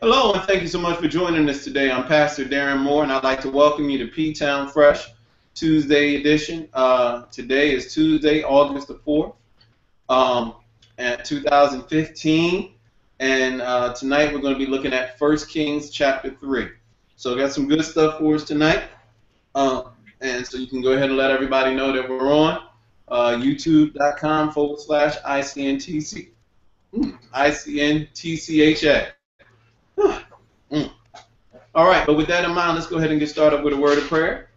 Hello, and thank you so much for joining us today. I'm Pastor Darren Moore, and I'd like to welcome you to PTownFresh Tuesday edition. Today is Tuesday, August the 4th, um, at 2015, and tonight we're going to be looking at 1 Kings chapter 3. So I got some good stuff for us tonight, and so you can go ahead and let everybody know that we're on youtube.com/ICNTC. ICNTCHA. Mm. All right, but with that in mind, let's go ahead and get started with a word of prayer.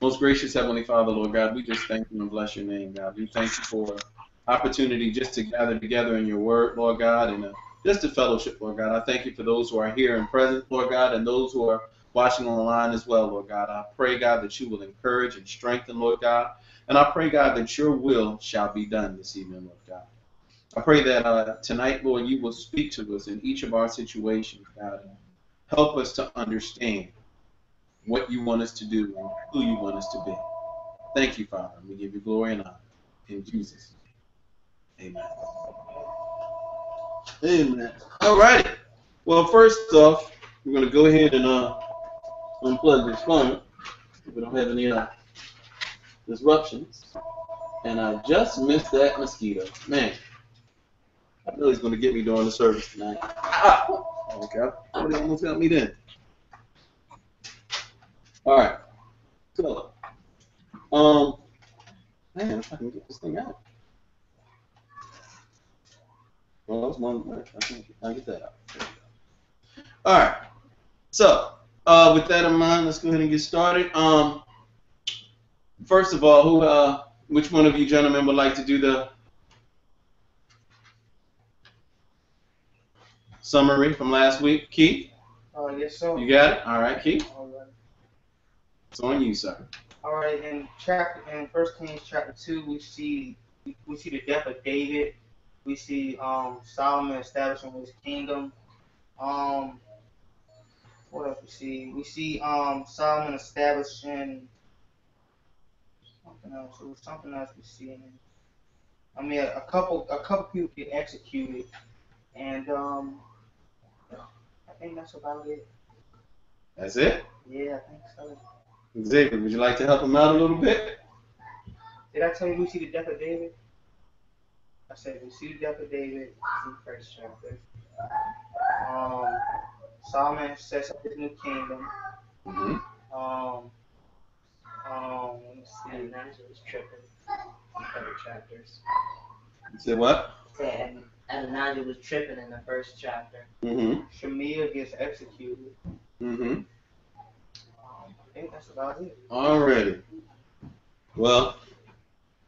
Most gracious Heavenly Father, Lord God, we just thank you and bless your name, God. We thank you for opportunity just to gather together in your word, Lord God, and just a fellowship, Lord God. I thank you for those who are here and present, Lord God, and those who are watching online as well, Lord God. I pray, God, that you will encourage and strengthen, Lord God. And I pray, God, that your will shall be done this evening, Lord God. I pray that tonight, Lord, you will speak to us in each of our situations, God, and help us to understand what you want us to do and who you want us to be. Thank you, Father. We give you glory and honor. In Jesus' name, amen. Amen. All righty. Well, first off, we're going to go ahead and unplug this phone. We don't have any disruptions. And I just missed that mosquito. Man, I know he's going to get me during the service tonight. Ah! Okay. Oh, they almost got me then. All right. So, man, if I can get this thing out. Well, that was one way. I'll get that out. All right. So, with that in mind, let's go ahead and get started. First of all, which one of you gentlemen would like to do the summary from last week? Keith? Yes, sir. You got it? All right, Keith. All right. It's on you, sir. All right. In 1 Kings chapter 2, we see the death of David. We see Solomon establishing his kingdom. What else we see? We see Solomon establishing something else. There was something else we see. I mean, a couple people get executed, and I think that's about it. That's it? Yeah, I think so. Xavier, would you like to help him out a little bit? Did I tell you we see the death of David? I said we see the death of David in the first chapter. Solomon sets up his new kingdom. Mm-hmm. Let me see. Adonijah was tripping in other chapters. You said what? Said Adonijah was tripping in the first chapter. Mm-hmm. Shemiah gets executed. Mm-hmm. I think that's about it. Alrighty. Well,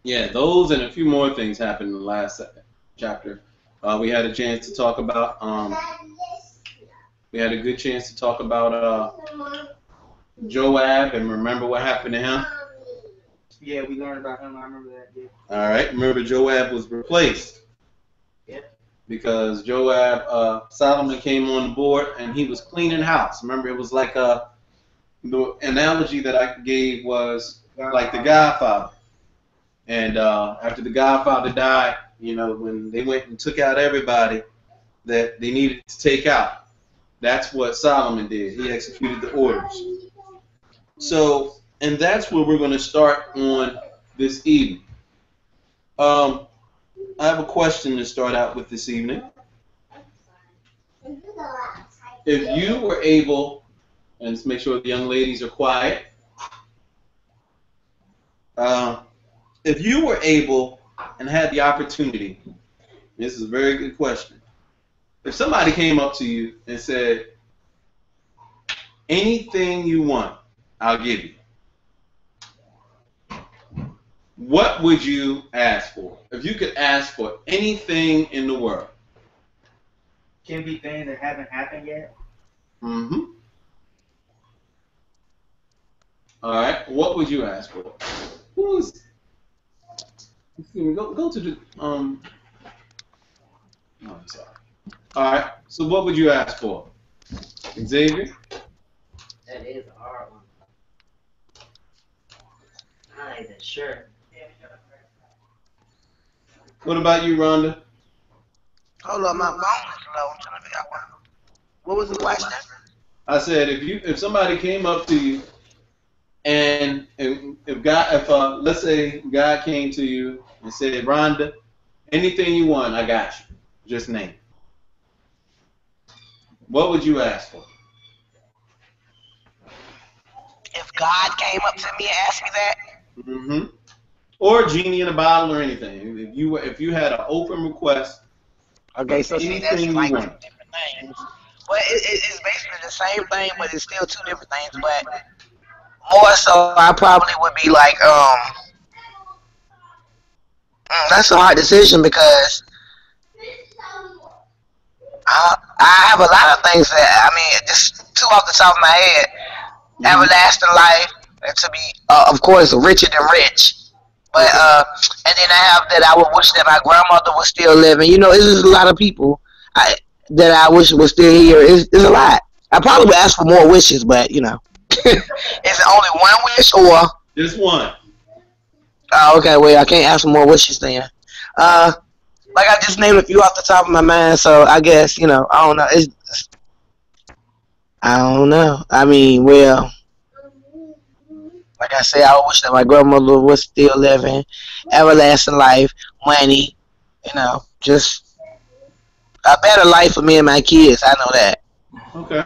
yeah, those and a few more things happened in the last chapter. We had a chance to talk about. We had a good chance to talk about Joab and remember what happened to him. Yeah, we learned about him. I remember that. Yeah. All right. Remember, Joab was replaced. Yeah. Because Joab, Solomon came on board and he was cleaning house. Remember, it was like the analogy that I gave was like the Godfather. And after the Godfather died, when they went and took out everybody that they needed to take out, that's what Solomon did. He executed the orders. So, and that's where we're going to start on this evening. I have a question to start out with this evening. If you were able, and let's make sure the young ladies are quiet. If you were able and had the opportunity, this is a very good question. If somebody came up to you and said, anything you want, I'll give you. What would you ask for? If you could ask for anything in the world. Can be things that haven't happened yet. Mm-hmm. All right. What would you ask for? Go to the No, I'm sorry. All right. So what would you ask for, Xavier? That is a hard one. I'm not even sure. What about you, Rhonda? Hold up, my phone is on. I'm trying to figure out what was the question? I said if somebody came up to you and if God if let's say God came to you and said, Rhonda, anything you want, I got you. Just name it. What would you ask for? If God came up to me and asked me that, hmm Or genie in a bottle or anything. If you had an open request, okay, so see, that's anything you like two want. different things. But it's basically the same thing, but it's still two different things. But more so, I probably would be like, that's a hard decision because I have a lot of things that I mean, just two off the top of my head. hmm Everlasting life, and to be, of course, richer than rich. But Okay. and then I have that I would wish that my grandmother was still living. You know, it's just a lot of people that I wish was still here. It's a lot. I probably would ask for more wishes, but you know, is it only one wish or? Just one. Oh, okay, well, I can't ask for more wishes then. Uh, like I just named a few off the top of my mind, so I guess you know, I don't know. I don't know. I mean, well, like I said, I wish that my grandmother was still living, everlasting life, money, you know, just a better life for me and my kids. I know that. Okay.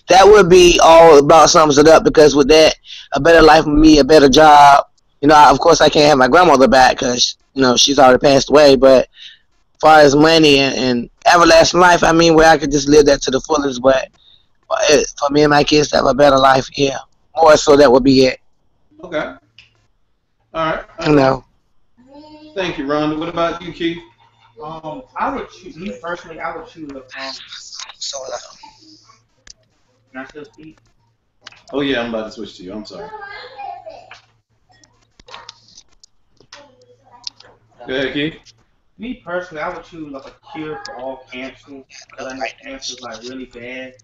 That would be all about sums it up because with that, a better life for me, a better job. You know, of course, I can't have my grandmother back because you know she's already passed away. But as far as money and everlasting life, I mean, where I could just live that to the fullest. But for me and my kids to have a better life, yeah, more so that would be it. Okay. All right. You know. Thank you, Rhonda. What about you, Keith? I would choose me personally. I would choose So can I still speak? Oh yeah, I'm about to switch to you. I'm sorry. Go ahead, Keith. Me personally, I would choose like a cure for all cancer because I know cancer is like really bad.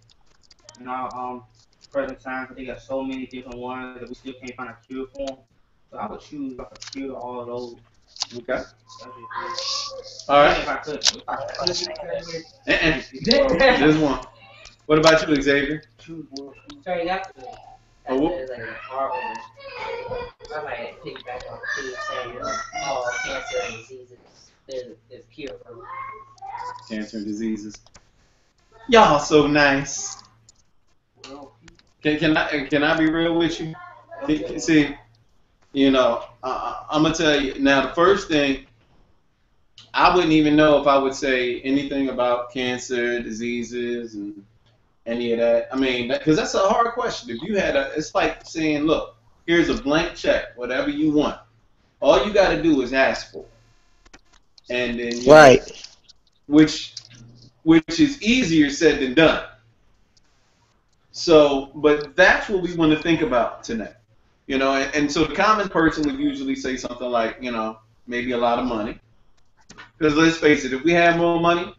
You know, present time, they got so many different ones that we still can't find a cure for them. So I would choose like a cure to all of those. Okay. That's just it. All Then right. if I could get Uh-uh. that Just one. What about you, Xavier? choose world peace. Sorry, that's Oh, that's like a hard one. I might piggyback on Steve saying all cancer and diseases there's cure for. cancer and diseases. Y'all so nice. World peace. Can I be real with you? Okay. See, I'm gonna tell you now. The first thing, I wouldn't even know if I would say anything about cancer, diseases, and any of that. I mean, because that's a hard question. If you had it's like saying, look, here's a blank check, whatever you want. All you got to do is ask for, it. And then right. which which is easier said than done. So, but that's what we want to think about tonight. And so the common person would usually say something like, maybe a lot of money. Because let's face it, if we had more money,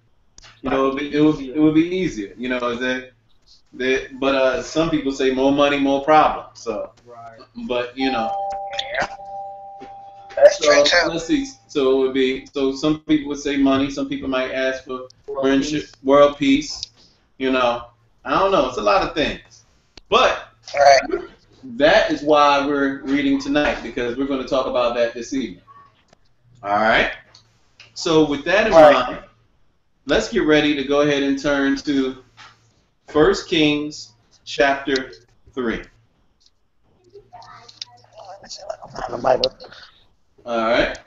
it would be easier. But some people say more money, more problems. So, Right. but Yeah, that's true so too. let's see. So it would be some people would say money. Some people might ask for World friendship, peace. world peace. I don't know. It's a lot of things. But Right. that is why we're reading tonight because we're going to talk about that this evening. All right. So with that in Right. mind, let's get ready to go ahead and turn to 1 Kings chapter 3. Let's see if I can find the Bible. All right.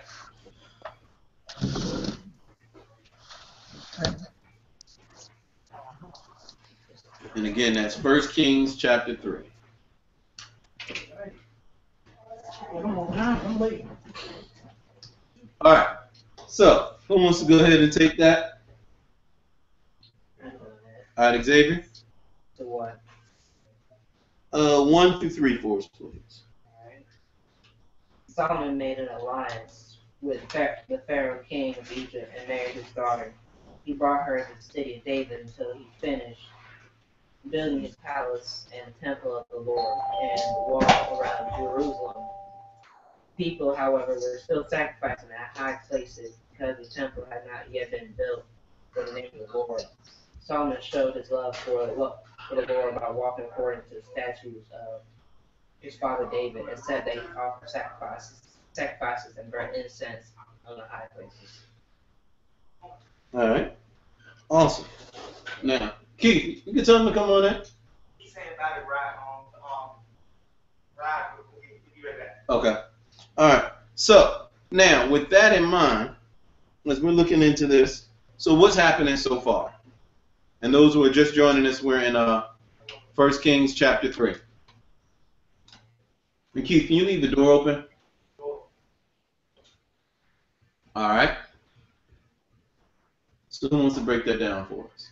And again, that's 1 Kings chapter 3. I'm waiting. All right. So who wants to go ahead and take that? All right, Xavier. To what? 1 through 3 for us, please. Alright. Solomon made an alliance with the Pharaoh king of Egypt and married his daughter. He brought her to the city of David until he finished building his palace and temple of the Lord and the wall around Jerusalem. People, however, were still sacrificing at high places because the temple had not yet been built. for the name of the Lord. Solomon showed his love for the Lord by walking according to the statutes of his father David, and said that he offered sacrifices and burnt incense on the high places. All right. Awesome. Now, Keith, you can tell him to come on in. He's saying about it right right. You read that. Okay. All right. So now, with that in mind, as we're looking into this, so what's happening so far? And those who are just joining us, we're in 1 Kings chapter 3. And Keith, can you leave the door open? All right. So who wants to break that down for us?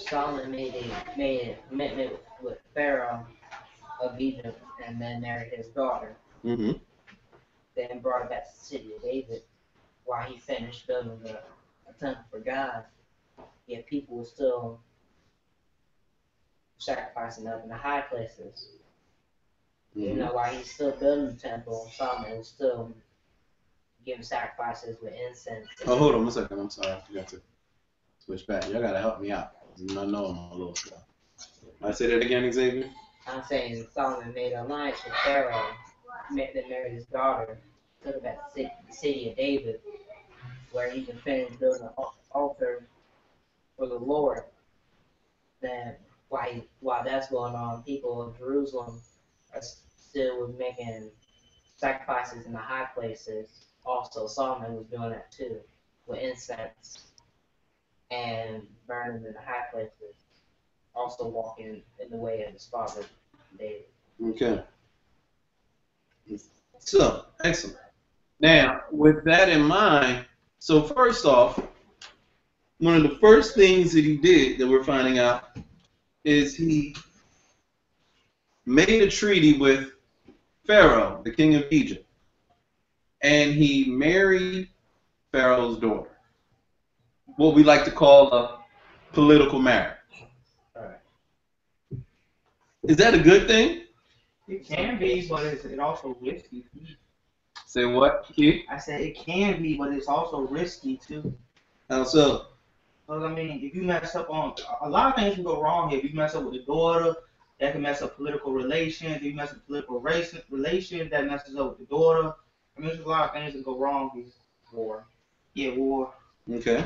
Solomon made an commitment with Pharaoh of Egypt, and then married his daughter. Mm-hmm. Then brought it back to the city of David, while he finished building a temple for God. Yet people were still sacrificing up in the high places. Mm-hmm. You know, while he's still building the temple, Solomon was still giving sacrifices with incense. Oh, hold on 1 second. I'm sorry. I forgot to switch back. Y'all got to help me out. I know I'm a little slow. I say that again, Xavier? I'm saying Solomon made an alliance with Pharaoh, then married his daughter, took her back to the city of David, where he can finish building an altar for the Lord. Then, while that's going on, people of Jerusalem are still making sacrifices in the high places. Also, Solomon was doing that too, with incense and burning in the high places. Also walking in the way of his father David. Okay. So, excellent. Now, with that in mind, so first off, one of the first things that he did that we're finding out is he made a treaty with Pharaoh, the king of Egypt, and he married Pharaoh's daughter. What we like to call a political marriage. All right. Is that a good thing? It can be, but it's also risky. Say what, Keith? I said it can be, but it's also risky too. How so? Because I mean, if you mess up on a lot of things can go wrong here. If you mess up with the daughter, that can mess up political relations. If you mess up political relations, that messes up with the daughter. I mean, there's a lot of things that go wrong here. War. Yeah, war. Okay.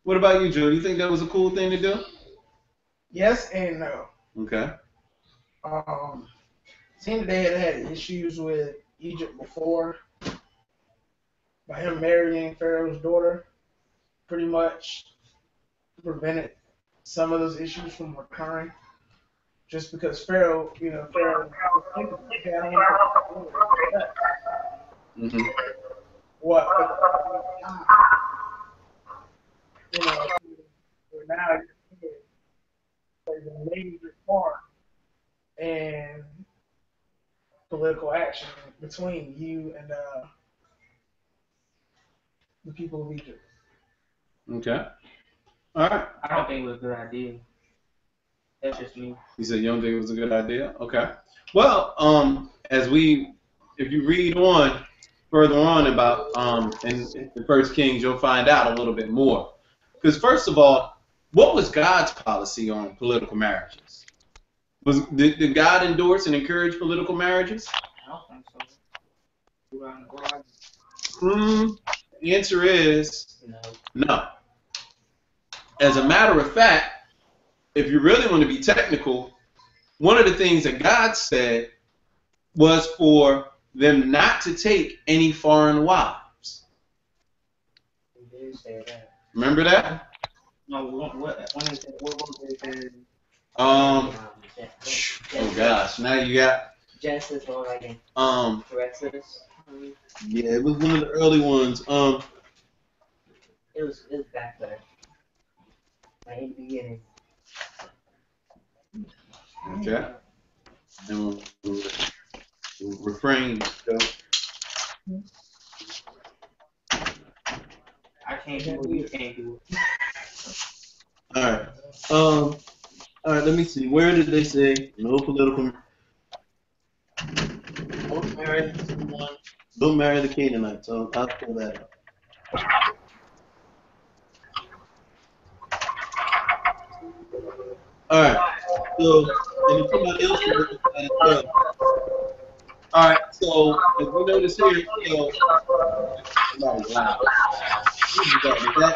What about you, Joe? Do you think that was a cool thing to do? Yes and no. Okay. Seeing they had issues with Egypt before, by him marrying Pharaoh's daughter, pretty much prevented some of those issues from recurring. Just because Pharaoh Mm-hmm. what, now plays a major part in political action between you and the people of Egypt. Okay. All right. I don't think it was a good idea. That's just me. You said you don't think it was a good idea? Okay. Well, if you read on further on about in the 1 Kings, you'll find out a little bit more. Because first of all, what was God's policy on political marriages? Did God endorse and encourage political marriages? I don't think so. The answer is No. no. As a matter of fact, if you really want to be technical, one of the things that God said was for them not to take any foreign wives. He did say that. Remember that? No, what was it? Oh gosh, now you got Genesis or like in Exodus. yeah, it was one of the early ones. It was back there. Like in the beginning. Okay. And we'll refrain. So. I can't do it. You can't do it. All right. All right. Let me see. Where did they say no political? marry someone. Don't marry the Canaanite. So I'll pull that up. All right. So, and if somebody else can look at that as well. All right. So, as we notice here, so somebody's loud. Who is that? Is that?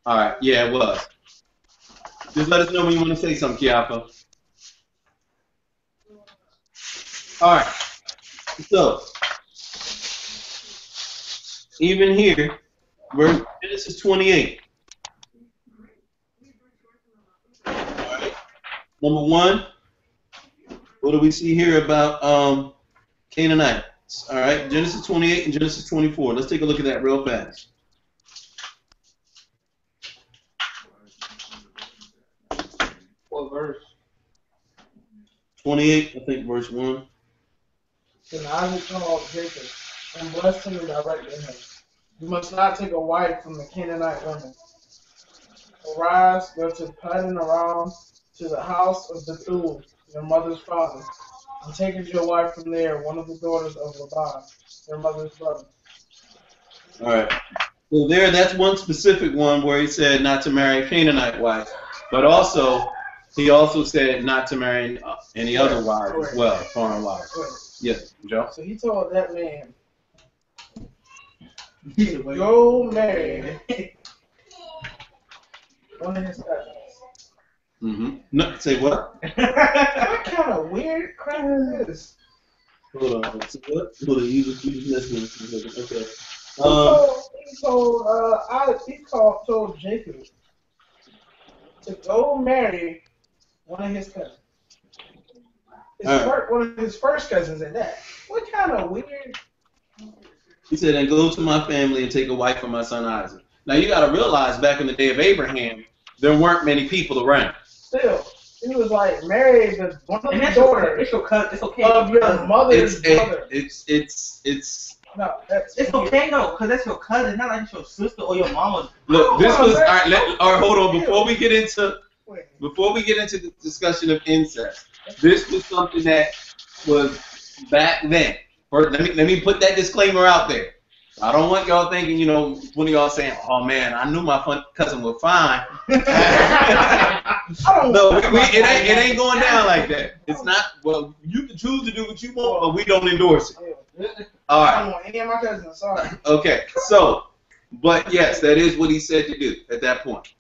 All right. Yeah, it was. Just let us know when you want to say something, Kiapa. All right. So, even here, we're Genesis 28. All right. Number 1. What do we see here about Canaanites? All right. Genesis 28 and Genesis 24. Let's take a look at that real fast. What verse? 28, I think, verse 1. Then Isaac called Jacob and blessed him and directed him. You must not take a wife from the Canaanite women. Arise, go to Paddan Aram, to the house of Bethuel, your mother's father, and take as your wife from there one of the daughters of Laban, your mother's brother. All right. So there, that's one specific one where he said not to marry a Canaanite wife, but also he also said not to marry any other wives as well, foreign wives. Yes, Joe. So he told that man, go marry one of his cousins. Mm-hmm. No, say what? What kind of weird crap is this? Hold on. Say what? Hold on. You just listening. Okay. Told Jacob to go marry one of his cousins. One of his first cousins at that. What kind of weird? He said, and go to my family and take a wife for my son Isaac. Now you got to realize, back in the day of Abraham, there weren't many people around. Still, he was like married to one of the daughters. It's your cousin. It's okay. Of your mother's brother. No, it's okay though, because that's your cousin, not like it's your sister or your mama. Look, this was all right. All right, hold on. Before we get into the discussion of incest, this was something that was back then. Let me put that disclaimer out there. I don't want y'all thinking, you know, one of y'all saying, "Oh man, I knew my cousin was fine." No, it ain't going down like that. It's not. Well, you can choose to do what you want, but we don't endorse it. All right. I don't want any of my cousins. Sorry. Okay. So, but yes, that is what he said to do at that point.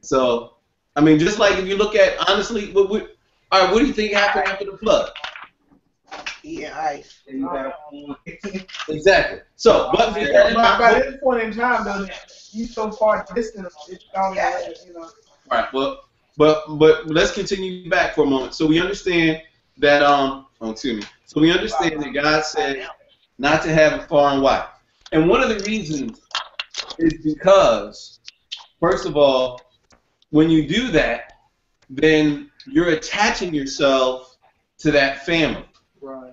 So, I mean, just like if you look at honestly, all right, what do you think happened after the flood? Yeah, ice. Exactly. So, but by this point in time, though, he's so far distant. It's all you know. All right. Well, but let's continue back for a moment. So we understand that So we understand that God said not to have a foreign wife, and one of the reasons is because, first of all, when you do that, then you're attaching yourself to that family. Right.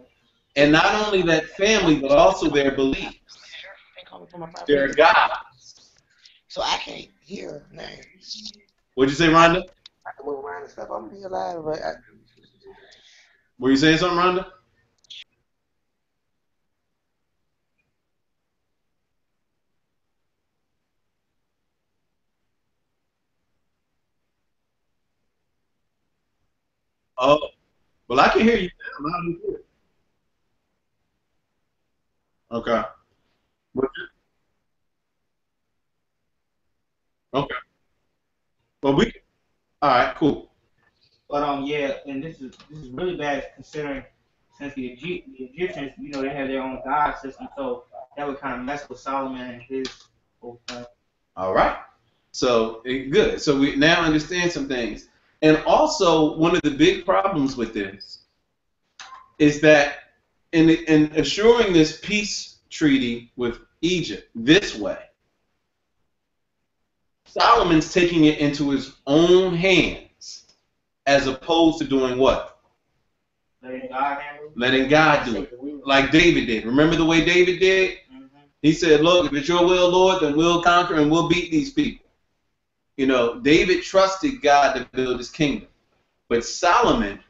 And not only that family, but also their beliefs. Their gods. So I can't hear names. What'd you say, Rhonda? I can move around and stuff. I'm here live, but Were you saying something, Rhonda? Oh, well, I can hear you now. Loud and clear. Okay. Okay. Well, all right, cool. But yeah, and this is really bad considering since the Egyptians, you know, they have their own god system, so that would kind of mess with Solomon and his whole thing. All right. So good. So we now understand some things. And also, one of the big problems with this is that in assuring this peace treaty with Egypt this way, Solomon's taking it into his own hands as opposed to doing what? Letting God handle it? Letting God do it. Like David did. Remember the way David did? Mm-hmm. He said, look, if it's your will, Lord, then we'll conquer and we'll beat these people. You know, David trusted God to build his kingdom. But Solomon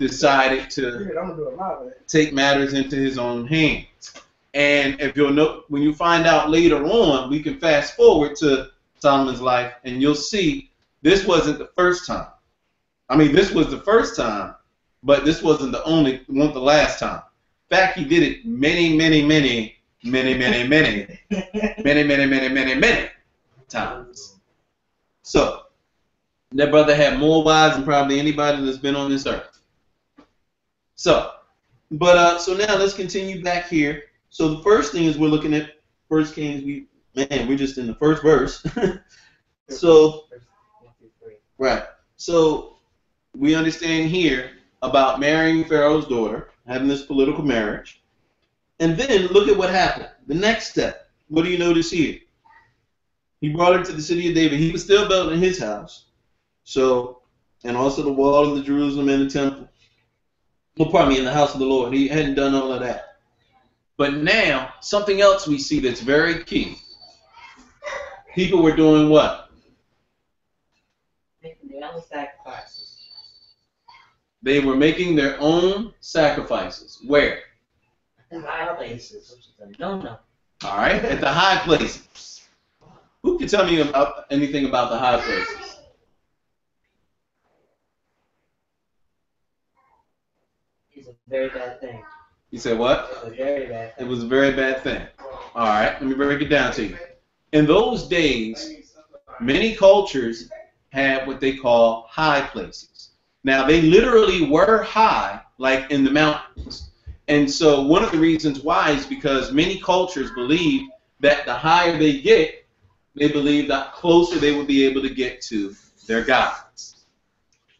decided to I'm gonna do a lot of it. take matters into his own hands. And if you'll know, when you find out later on, we can fast forward to Solomon's life, and you'll see this wasn't the first time. I mean, this was the first time, but this wasn't the last time. In fact, he did it many times. So that brother had more wives than probably anybody that's been on this earth. So now let's continue back here. So the first thing is we're looking at 1 Kings. We're just in the first verse. So, right. So we understand here about marrying Pharaoh's daughter, having this political marriage. And then look at what happened. The next step. What do you notice here? He brought her to the city of David. He was still building his house. So, and also the wall of the Jerusalem and the temple. Well, pardon me, in the house of the Lord. He hadn't done all of that. But now, something else we see that's very key. People were doing what? Making their own sacrifices. They were making their own sacrifices. Where? The high places, which is a no-no. All right, at the high places. Who can tell me about anything about the high places? It's a very bad thing. You said what? It's a very bad thing. It was a very bad thing. All right, let me break it down to you. In those days, many cultures had what they call high places. Now, they literally were high, like in the mountains. And so one of the reasons why is because many cultures believe that the higher they get, they believe that closer they will be able to get to their gods.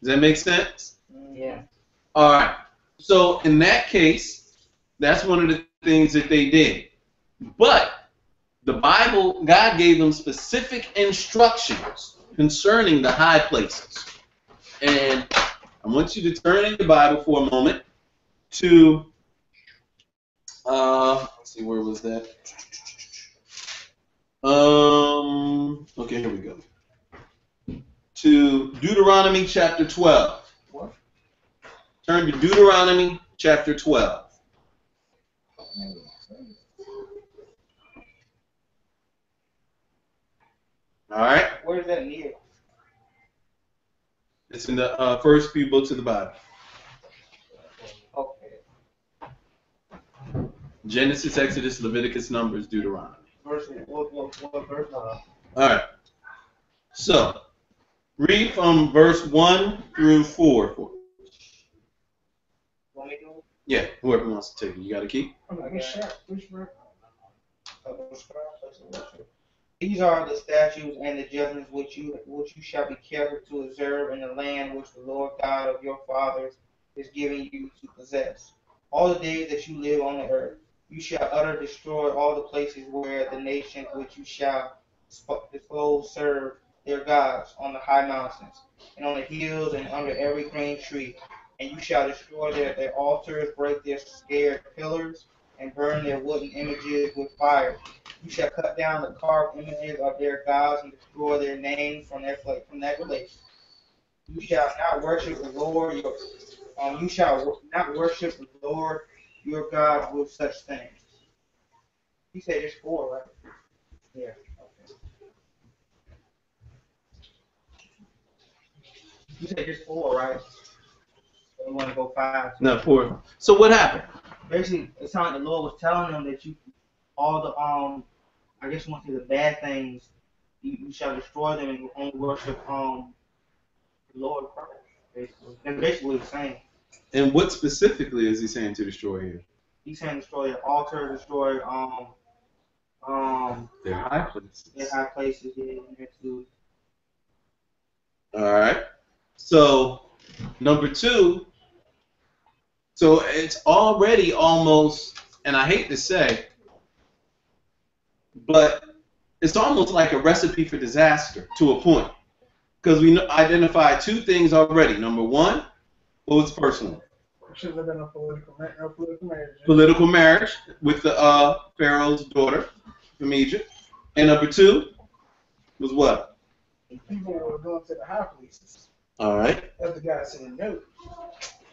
Does that make sense? Yeah. All right. So in that case, that's one of the things that they did. But the Bible, God gave them specific instructions concerning the high places. And I want you to turn in your Bible for a moment to, let's see, where was that? Okay, here we go. To Deuteronomy chapter 12. What? Turn to Deuteronomy chapter 12. All right? Where's that near? It's in the first few books of the Bible. Okay. Genesis, Exodus, Leviticus, Numbers, Deuteronomy. What verse? All right. So, read from verse 1 through 4. Want me to do it? Yeah, whoever wants to take it. You got a key? These are the statutes and the judgments which you shall be careful to observe in the land which the Lord God of your fathers is giving you to possess. All the days that you live on the earth, you shall utterly destroy all the places where the nations which you shall dispose serve their gods on the high mountains, and on the hills, and under every green tree. And you shall destroy their altars, break their scared pillars, and burn their wooden images with fire. You shall cut down the carved images of their gods and destroy their names from that place. You shall not worship the Lord you shall not worship the Lord your God with such things. You said there's 4, right? Yeah. Okay. You said there's 4, right? So you want to go 5? No, 4. So what happened? Basically, it sounded like the Lord was telling them that all the I guess you want to say the bad things, you shall destroy them and you only worship the Lord Christ. Basically, that's basically what he's saying. And what specifically is he saying to destroy here? He's saying destroy their altar, destroy their high places. Their high places, yeah, too. All right. So number 2. So it's already almost, and I hate to say, but it's almost like a recipe for disaster to a point. Because we identified 2 things already. Number 1, what was the first one? Should have been a political marriage. Political marriage with the Pharaoh's daughter from Egypt. And number 2 was what? People were going to the high places. All right. That's the guy saying no.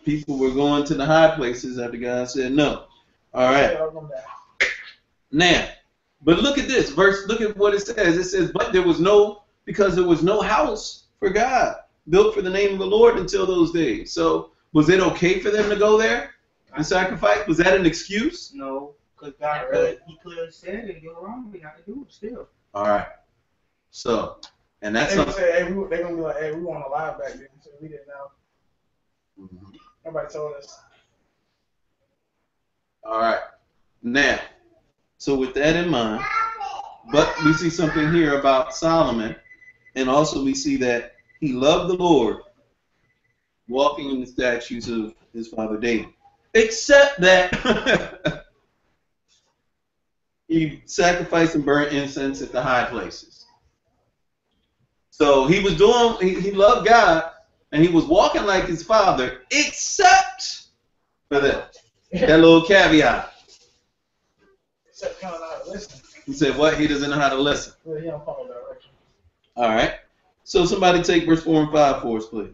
people were going to the high places after God said no. All right. Now, but look at this verse. Look at what it says. It says, but because there was no house for God built for the name of the Lord until those days. So was it okay for them to go there and sacrifice? Was that an excuse? No, because he clearly said in Deuteronomy not to do it still. All right. So, and that's they say, hey, they're gonna be like, hey, we want a live back then, so we didn't know. Mm-hmm. Nobody told us. All right. Now, so with that in mind, but we see something here about Solomon, and also we see that he loved the Lord, walking in the statutes of his father David. Except that he sacrificed and burnt incense at the high places. So he was he loved God, and he was walking like his father, except for that little caveat. Except he don't know how to listen. He said what? He doesn't know how to listen. Well, he don't follow direction. All right. So somebody take verse 4 and 5 for us, please.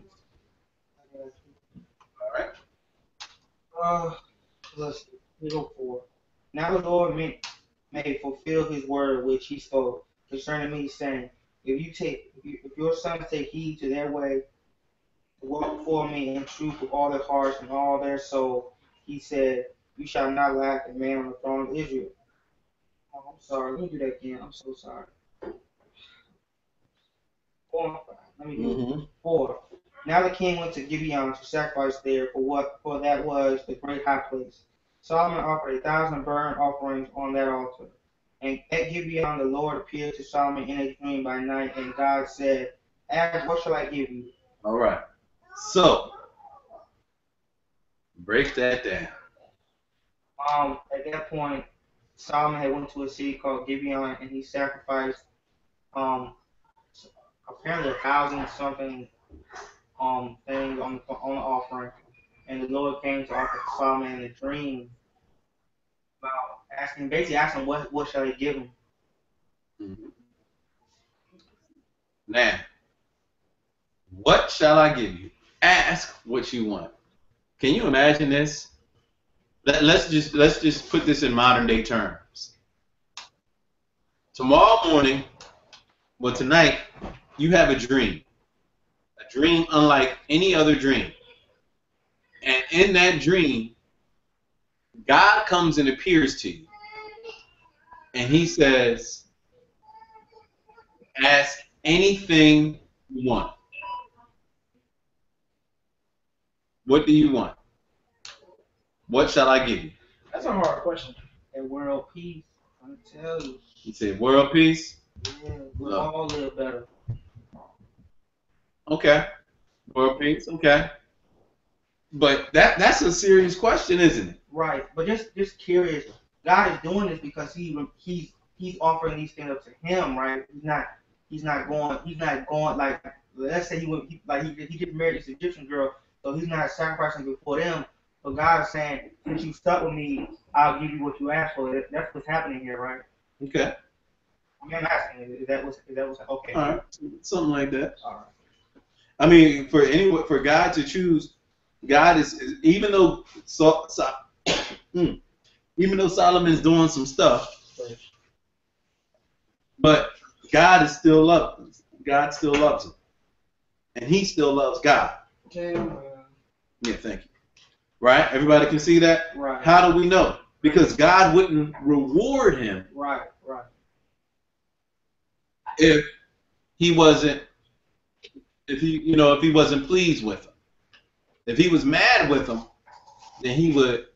All right. Let's see. We go 4. Now the Lord may fulfill his word which he spoke concerning me, saying, if your sons take heed to their way, to walk before me in truth with all their hearts and all their soul, he said, you shall not lack a man on the throne of Israel. Oh, I'm sorry. Let me do that again. I'm so sorry. 4 and 5. Let me do it. 4. Now the king went to Gibeon to sacrifice there, for that was the great high place. Solomon offered 1,000 burnt offerings on that altar. And at Gibeon the Lord appeared to Solomon in a dream by night, and God said, ask, what shall I give you? All right. So, break that down. At that point, Solomon had went to a city called Gibeon, and he sacrificed apparently 1,000 something things on the offering. And the Lord came to offer Solomon in a dream about basically asking what shall he give him. Mm-hmm. Now, what shall I give you? Ask what you want. Can you imagine this? Let's just put this in modern day terms. Tomorrow morning, tonight, you have a dream unlike any other dream. And in that dream, God comes and appears to you. And he says, ask anything you want. What do you want? What shall I give you? That's a hard question. And world peace, I'm tell you. He said, world peace? Yeah, we'll all live better. Okay. World peace, okay. But that's a serious question, isn't it? Right. But just curious, God is doing this because he's offering these things up to him, right? He's not going like, let's say he just married this Egyptian girl, so he's not sacrificing before them. So God is saying, since you stuck with me, I'll give you what you asked for. That's what's happening here, right? Okay. I mean, I'm asking, is that what's okay? All right. Something like that. All right. I mean, for God to choose, God is even though Solomon's doing some stuff, but God is still loving. God still loves him, and he still loves God. Yeah, thank you. Right? Everybody can see that? Right. How do we know? Because God wouldn't reward him. Right. If he wasn't pleased with him. If he was mad with him, then he would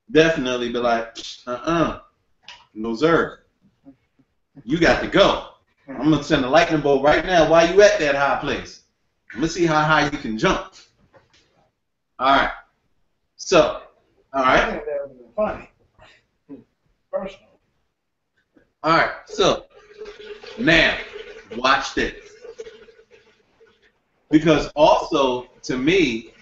definitely be like, no sir. You got to go. I'm gonna send a lightning bolt right now while you at that high place. I'm gonna see how high you can jump. All right. So, all right. I think that would have been funny. Personally. All right. So, now, watch this. Because also, to me,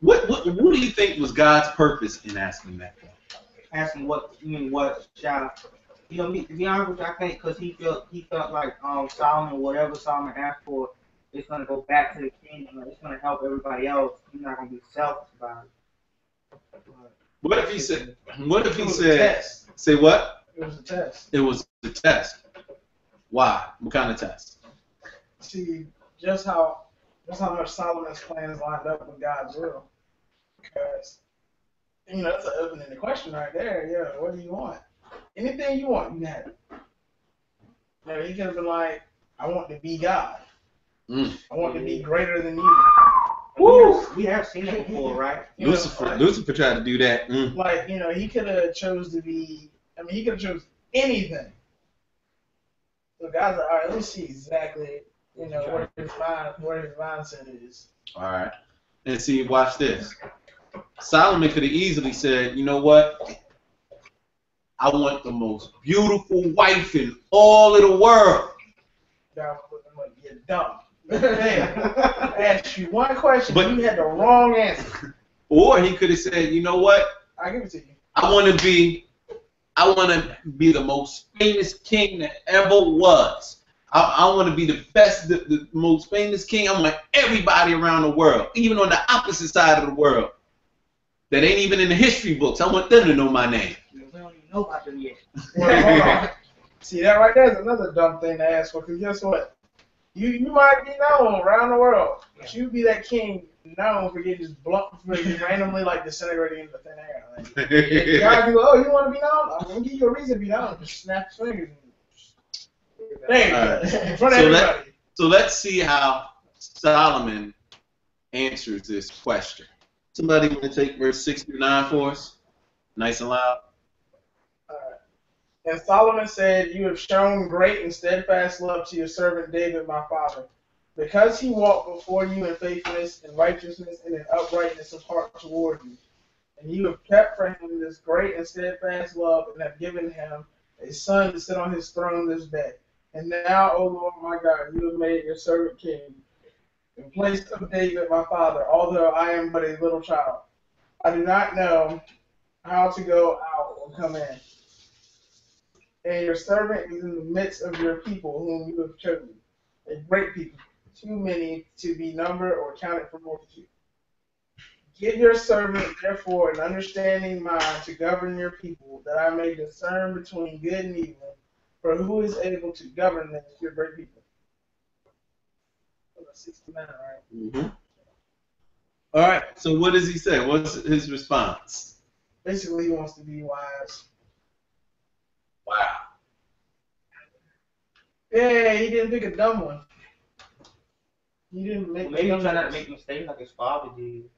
what do you think was God's purpose in asking that? Asking what shall, to be honest with you, I think because he felt like Solomon, whatever Solomon asked for, it's gonna go back to the kingdom. It's gonna help everybody else. He's not gonna be selfish about it. What if he said? What if It he was a said? test. Say what? It was a test. It was a test. Why? What kind of test? See just how much Solomon's plans lined up with God's will. Because that's an open-ended question right there. Yeah, what do you want? Anything you want, you can have it. He could have been like, I want to be God. I want to be greater than you. Woo! We have seen it before, right? Lucifer tried to do that. Like, he could have chose to be. I mean, he could have chose anything. So God's like, all right, let me see exactly, where his mindset is. All right. And see, watch this. Solomon could have easily said, you know what? I want the most beautiful wife in all of the world. God was looking like, you're dumb. I asked you one question, but you had the wrong answer. Or he could have said, you know what? I'll give it to you. I want to be the most famous king that ever was. I want to be the best, the most famous king. I want everybody around the world, even on the opposite side of the world, that ain't even in the history books. I want them to know my name. We don't even know about them yet. Well, hold on. See, that right there is another dumb thing to ask for, because guess what? You might be known around the world, but you be that king known for getting just randomly disintegrating into thin air. Like, God be like, oh, you want to be known? I'm going to give you a reason to be known. Just snap his fingers. There you go. In front of everybody. So let's see how Solomon answers this question. Somebody want to take verse 6 through 9 for us? Nice and loud. And Solomon said, you have shown great and steadfast love to your servant David, my father, because he walked before you in faithfulness and righteousness and in uprightness of heart toward you. And you have kept for him this great and steadfast love and have given him a son to sit on his throne this day. And now, O Lord my God, you have made your servant king in place of David, my father, although I am but a little child. I do not know how to go out or come in. And your servant is in the midst of your people whom you have chosen, a great people, too many to be numbered or counted for multitude. Give your servant, therefore, an understanding mind to govern your people, that I may discern between good and evil. For who is able to govern this, your great people? 69, right? Mm-hmm. All right. So what does he say? What's his response? Basically, he wants to be wise. Wow. Yeah, he didn't pick a dumb one. He didn't make. Maybe he's trying not to make mistakes like his father did.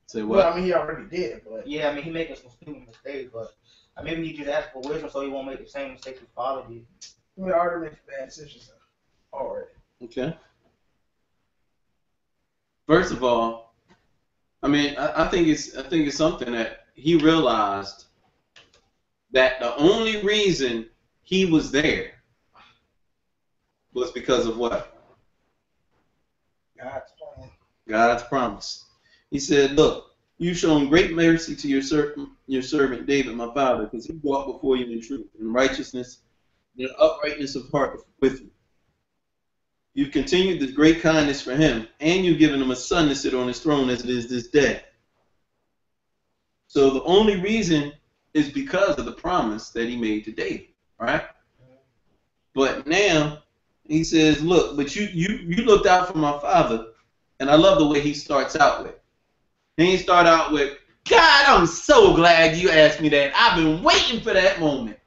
Say what? Well, I mean, he already did, but yeah, I mean, he making some stupid mistakes, but maybe he just asked for wisdom so he won't make the same mistakes his father did. he already makes bad decisions already. Okay. First of all, I mean, I think it's something that he realized that the only reason he was there was because of what? God's plan. God's promise. He said, look, you've shown great mercy to your servant David, my father, because he walked before you in truth and righteousness and uprightness of heart with you. You've continued this great kindness for him, and you've given him a son to sit on his throne as it is this day. So the only reason is because of the promise that he made to David, right? But now he says, look, but you looked out for my father, and I love the way he starts out with. He start out with, God, I'm so glad you asked me that. I've been waiting for that moment.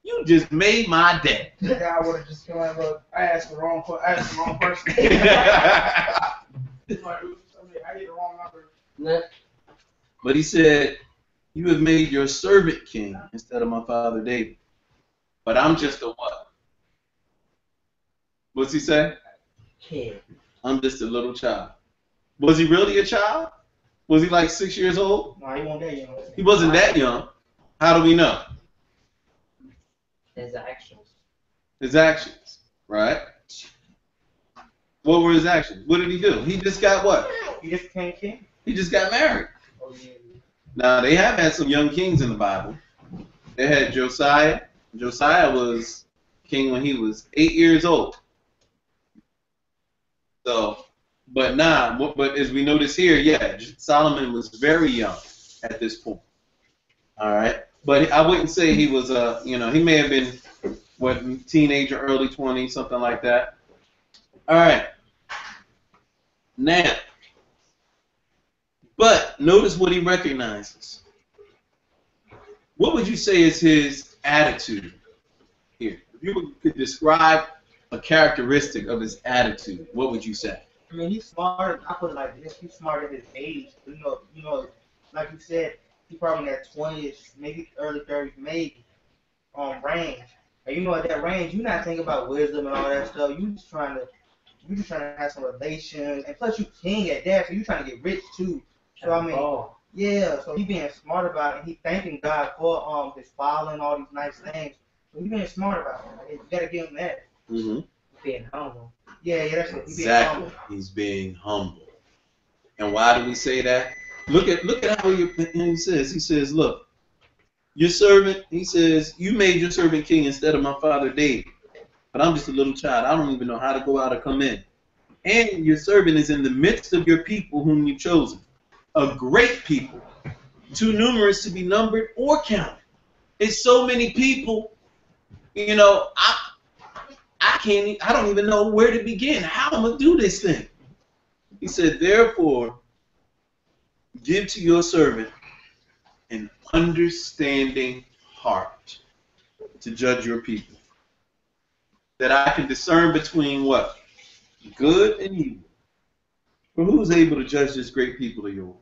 You just made my day. The guy would have just been like, look, I asked the wrong person. I get the wrong number. But he said, you have made your servant king instead of my father David. But I'm just a what? What's he say? Kid. I'm just a little child. Was he really a child? Was he like 6 years old? No, he wasn't that young. He wasn't that young. How do we know? His actions. His actions, right? What were his actions? What did he do? He just got what? He just became king. He just got married. Oh, yeah. Now, they have had some young kings in the Bible. They had Josiah. Josiah was king when he was 8 years old. So, but as we notice here, yeah, Solomon was very young at this point. All right, but I wouldn't say he was he may have been teenager, early 20s, something like that. All right, now, but notice what he recognizes. What would you say is his attitude here? If you could describe a characteristic of his attitude, what would you say? I mean, he's smart. I put it like this: he's smart at his age. Like you said, he probably in that 20s, maybe early 30s, maybe range. And at that range, you're not thinking about wisdom and all that stuff. You just trying to have some relations, and plus you king at that, so you trying to get rich too. So I mean, yeah. So he being smart about it. He thanking God for his father and all these nice things. So he being smart about it. Like, you gotta give him that. Mm-hmm. Being humble. Yeah, that's it. Exactly. He's being humble. And why do we say that? Look at how he says. He says, look, your servant, he says, you made your servant king instead of my father David. But I'm just a little child. I don't even know how to go out or come in. And your servant is in the midst of your people whom you've chosen. A great people, too numerous to be numbered or counted. It's so many people, I don't even know where to begin. How am I going to do this thing? He said, therefore, give to your servant an understanding heart to judge your people, that I can discern between what? Good and evil. For who is able to judge this great people of yours?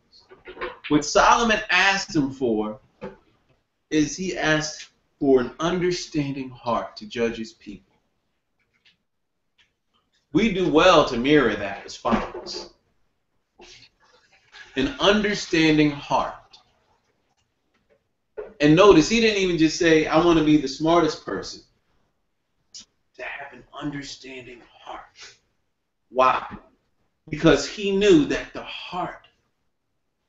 What Solomon asked him for is he asked for an understanding heart to judge his people. We do well to mirror that response. An understanding heart. And notice, he didn't even just say, I want to be the smartest person. To have an understanding heart. Why? Because he knew that the heart,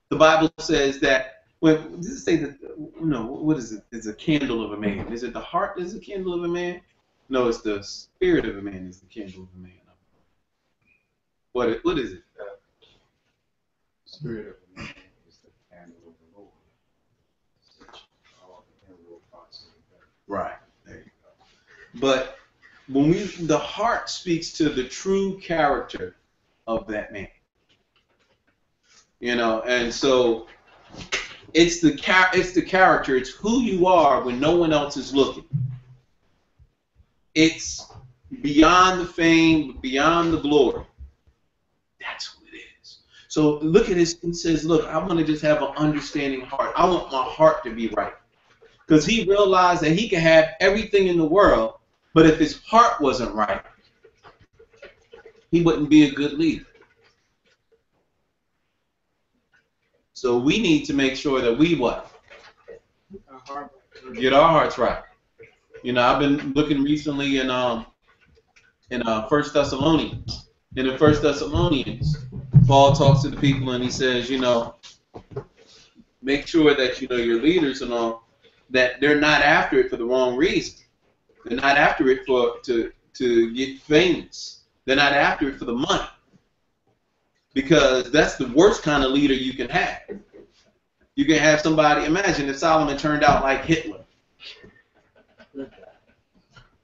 the Bible says that, does it say that, what is it? It's a candle of a man. Is it the heart that is the candle of a man? No, it's the spirit of a man is the candle of a man. What is it? Spirit of a man is the candle of the Lord. Right. There you go. But when the heart speaks to the true character of that man. And so it's the character, it's who you are when no one else is looking. It's beyond the fame, beyond the glory. That's who it is. So look at this. He says, look, I want to just have an understanding heart. I want my heart to be right. Because he realized that he could have everything in the world, but if his heart wasn't right, he wouldn't be a good leader. So we need to make sure that we what? Get our hearts right. I've been looking recently in 1 Thessalonians. And in 1 Thessalonians, Paul talks to the people and he says, make sure that your leaders and all, that they're not after it for the wrong reason. They're not after it to get famous. They're not after it for the money. Because that's the worst kind of leader you can have. You can have somebody, imagine if Solomon turned out like Hitler.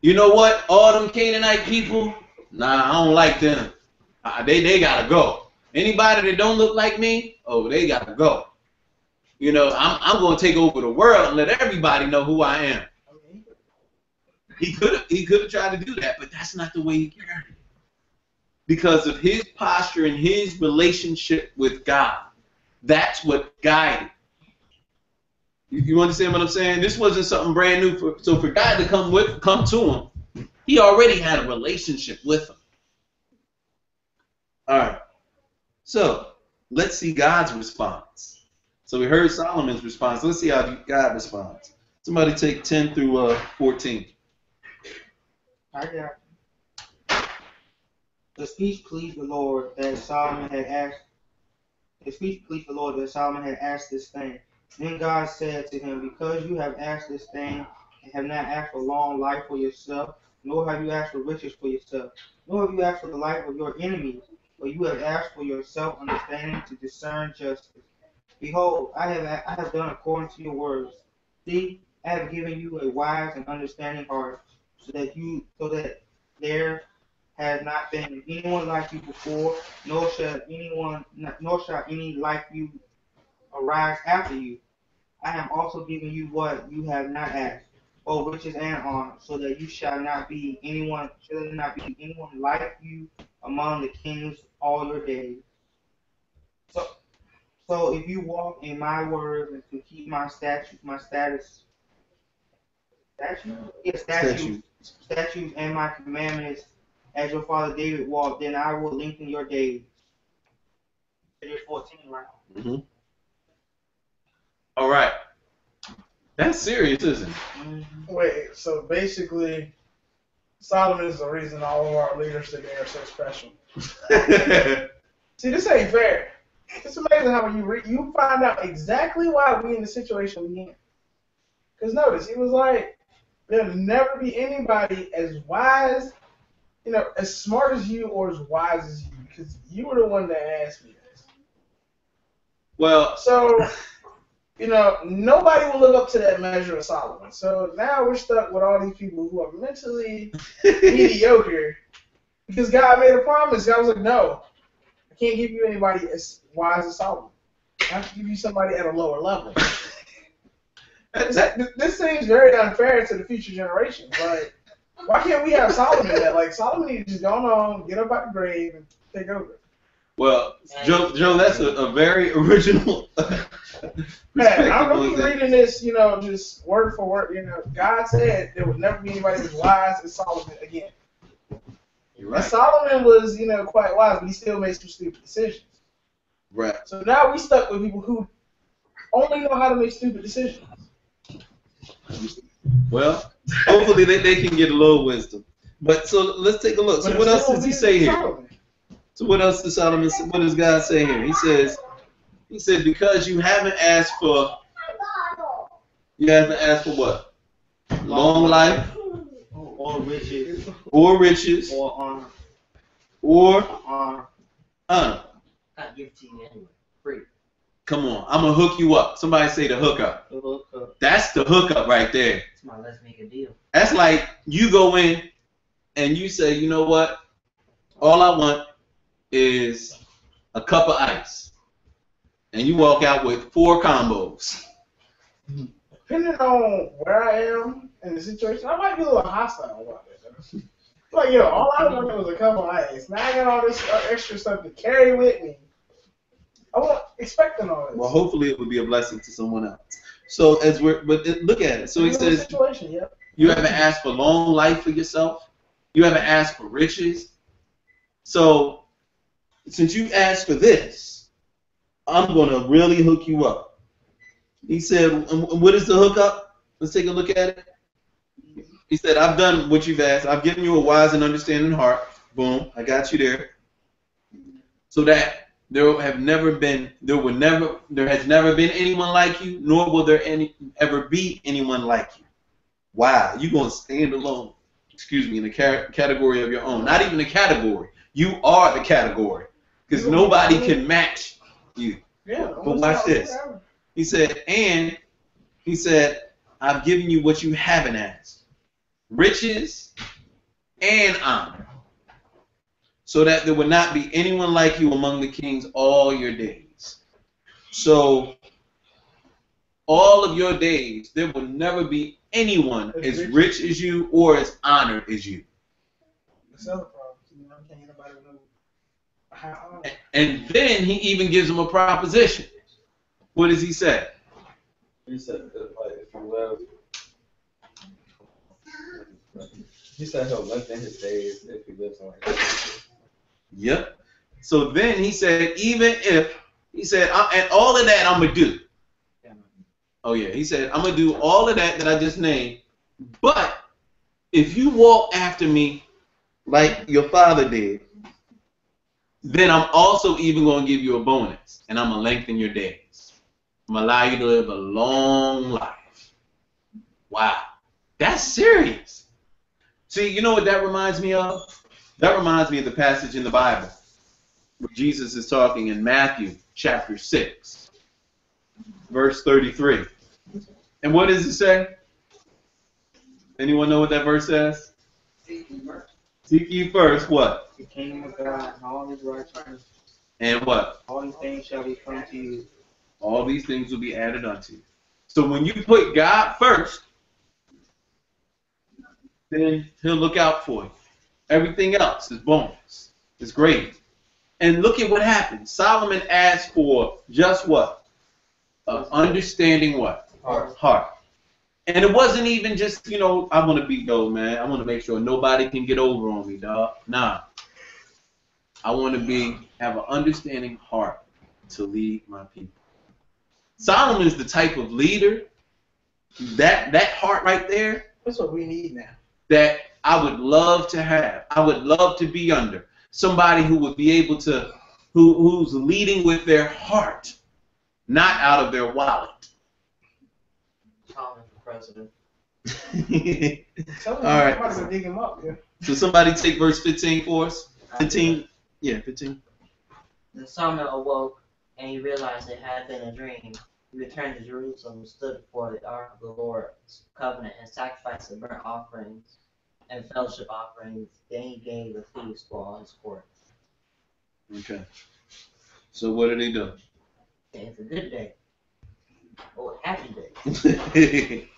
You know what? All them Canaanite people, nah, I don't like them. They gotta go. Anybody that don't look like me, they gotta go. I'm gonna take over the world and let everybody know who I am. He could have tried to do that, but that's not the way he carried it. Because of his posture and his relationship with God. That's what guided. You understand what I'm saying? This wasn't something brand new. For God to come to him, he already had a relationship with him. All right. So let's see God's response. So we heard Solomon's response. Let's see how God responds. Somebody take 10 through 14. I got the speech pleased the Lord that Solomon had asked. The speech pleased the Lord that Solomon had asked this thing. Then God said to him, because you have asked this thing and have not asked for long life for yourself, nor have you asked for riches for yourself, nor have you asked for the life of your enemies, for you have asked for yourself understanding to discern justice. Behold, I have done according to your words. See, I have given you a wise and understanding heart, so that there has not been anyone like you before, nor shall any like you arise after you. I have also given you what you have not asked, both riches and honor, so that you shall not be anyone like you among the kings all your days. So, so if you walk in my words and to keep Statue. statutes, and my commandments, as your father David walked, then I will lengthen your days. 14, right? Mm-hmm. All right. That's serious, isn't it? Mm-hmm. Wait, so basically, Solomon is the reason all of our leaders today are so special. See, this ain't fair. It's amazing how when you find out exactly why we in the situation we in. Because notice, he was like, there'll never be anybody as wise, as smart as you or as wise as you, because you were the one that asked me this. Well, so, nobody will live up to that measure of Solomon. So now we're stuck with all these people who are mentally mediocre because God made a promise. God was like, no, I can't give you anybody as wise as Solomon. I have to give you somebody at a lower level. This seems very unfair to the future generations. Like, why can't we have Solomon that? Like, Solomon needs to just go on, get up out the grave, and take over. Well, Joe, that's a very original. Man, I'm really reading this, just word for word. God said there would never be anybody as wise as Solomon again. You're right. And Solomon was, quite wise, but he still made some stupid decisions. Right. So now we stuck with people who only know how to make stupid decisions. Well, hopefully they can get a little wisdom. But so let's take a look. So what else does he say here? So what else does Solomon? What does God say here? He said because you haven't asked for what? Long life, or riches, or honor, honor. I give it to you anyway, free. Come on, I'm gonna hook you up. Somebody say the hookup. the hookup. That's the hookup right there. Come on, let's make a deal. That's like you go in and you say, you know what? All I want is a cup of ice, and you walk out with 4 combos. Depending on where I am in the situation, I might be a little hostile about it. Like, all I wanted was a cup of ice. Now I got all this extra stuff to carry with me. I wasn't expecting all this. Well, hopefully it would be a blessing to someone else. So look at it. So he says, situation, yep. You haven't asked for long life for yourself. You haven't asked for riches. So since you asked for this, I'm going to really hook you up. He said, what is the hookup? Let's take a look at it. He said, I've done what you've asked. I've given you a wise and understanding heart. Boom, I got you there. So that there has never been anyone like you, nor will there ever be anyone like you. Wow, you're going to stand alone. Excuse me, in a category of your own. Not even a category. You are the category. Because nobody can match you. Yeah. But watch this. He said, I've given you what you haven't asked. Riches and honor. So that there would not be anyone like you among the kings all your days. So all of your days, there will never be anyone as rich as you or as honored as you. That's another problem. Can't anybody know how honored. And then he even gives them a proposition. What does he say? He said, if you love, he said he'll lengthen his days if he lives like that. Yep. So then he said, and all of that I'm going to do. Oh, yeah. He said, I'm going to do all of that I just named. But if you walk after me like your father did, then I'm also even going to give you a bonus. And I'm going to lengthen your days. I'm going to allow you to live a long life. Wow. That's serious. See, you know what that reminds me of? That reminds me of the passage in the Bible Jesus is talking in Matthew chapter 6, verse 33. And what does it say? Anyone know what that verse says? Seek ye first what? The kingdom of God and all his righteousness. And what? All these things shall be come to you. All these things will be added unto you. So when you put God first, then he'll look out for you. Everything else is bonus. It's great. And look at what happened. Solomon asked for just what? Understanding what? Heart. And it wasn't even just, I want to be man. I want to make sure nobody can get over on me, dog. Nah. I want to have an understanding heart to lead my people. Solomon is the type of leader, that heart right there. That's what we need now. That I would love to have. I would love to be under. Somebody who would be able to, who's leading with their heart, not out of their wallet. Solomon for president. All right. I'm about to dig him up, yeah. So somebody take verse 15 for us. 15. Yeah, 15. Then Solomon awoke, and he realized it had been a dream. He returned to Jerusalem and stood before the ark of the Lord's covenant and sacrificed the burnt offerings and fellowship offerings. Then he gave a feast for all his court. Okay. So what did he do? It's a good day. Oh, a happy day.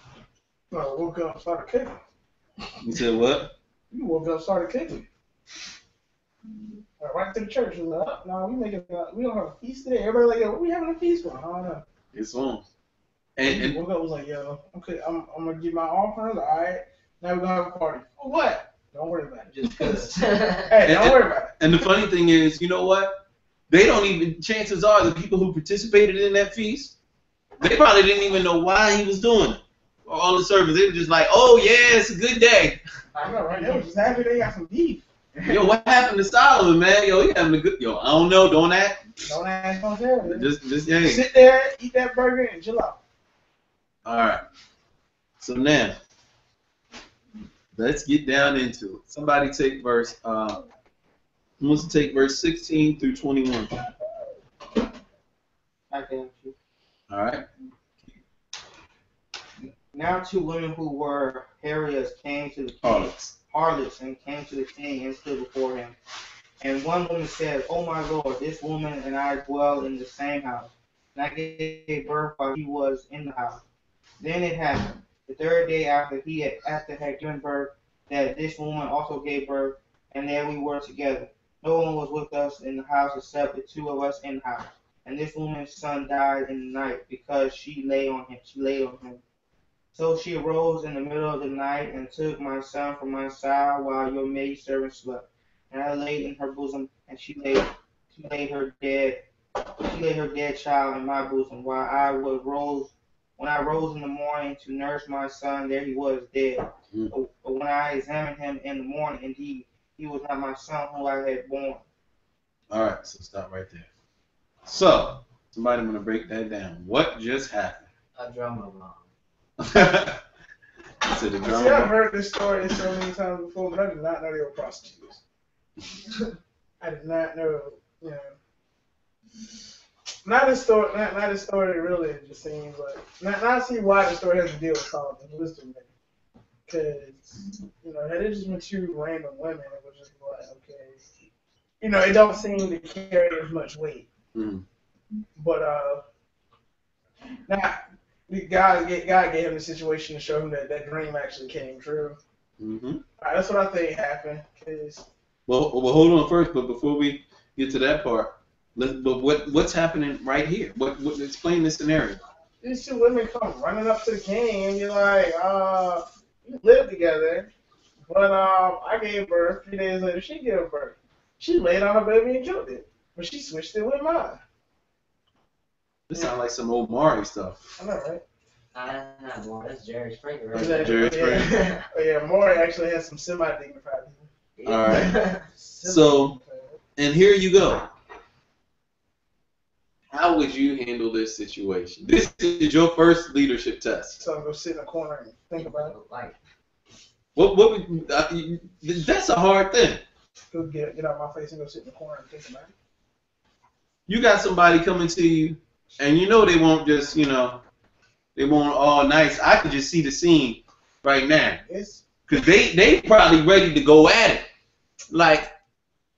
I woke up and started cooking. You said what? You woke up and started cooking. Right to the church. We're like, no, we don't have a feast today. Everybody like, yo, what we having a feast for? I don't know. It's on. And woke up was like, yo, okay, I'm gonna give my offerings. All right, now we're gonna have a party. For what? Don't worry about it. Just cause. Hey, don't worry about it. And the funny thing is, you know what? They don't even. Chances are, the people who participated in that feast, they probably didn't even know why he was doing it. Or on the surface, they were just like, "Oh yeah, it's a good day." I know, right? They was just happy they got some beef. Yo, what happened to Solomon, man? Yo, he having a good. Yo, I don't know. Don't act. Don't ask no help. Just yeah. Sit there, eat that burger, and chill out. All right. So now, let's get down into it. Somebody take verse. Who wants to take verse 16 through 21? I got you. All right. Now 2 women who were Harriers came to the king. Harlots and came to the king and stood before him. And one woman said, "Oh my lord, this woman and I dwell in the same house. And I gave birth while he was in the house." Then it happened, the 3rd day after had given birth, that this woman also gave birth, and there we were together. No one was with us in the house except the 2 of us in the house. And this woman's son died in the night because she lay on him. So she arose in the middle of the night and took my son from my side while your maidservant slept. And I laid in her bosom, and she laid her dead child in my bosom. When I rose in the morning to nurse my son, there he was dead. But when I examined him in the morning, indeed, he was not my son whom I had born. All right, so stop right there. So, somebody want to break that down. What just happened? A drummer mom. So the drummer. See, I've heard this story so many times before, but I did not know they were prostitutes. I did not know, Not a story really, it just seems like. Now I see why the story has to deal with Solomon. Listen, because, had it just been 2 random women, it was just like, okay. It don't seem to carry as much weight. Mm. But, now, God gave him the situation to show him that dream actually came true. Mm-hmm. All right, that's what I think happened. Well, hold on first, but before we get to that part, what's happening right here? What explain this scenario? These 2 women come running up to the king and you're like, we live together, but I gave birth. 3 days later, she gave birth. She laid on her baby and killed it, but she switched it with mine. This sounds like some old Maury stuff. I know, right? That's not more. That's Jerry Springer, Right. right? Jerry Springer. Oh yeah, Maury actually has some semi-dignified people. All right. So, and here you go. How would you handle this situation? This is your first leadership test. So I'm gonna sit in a corner and think about it. Like, That's a hard thing. Go get out of my face and go sit in the corner and think about it. you got somebody coming to you, and you know they won't just, they won't all nice. I could just see the scene right now. It's Because they probably ready to go at it. Like,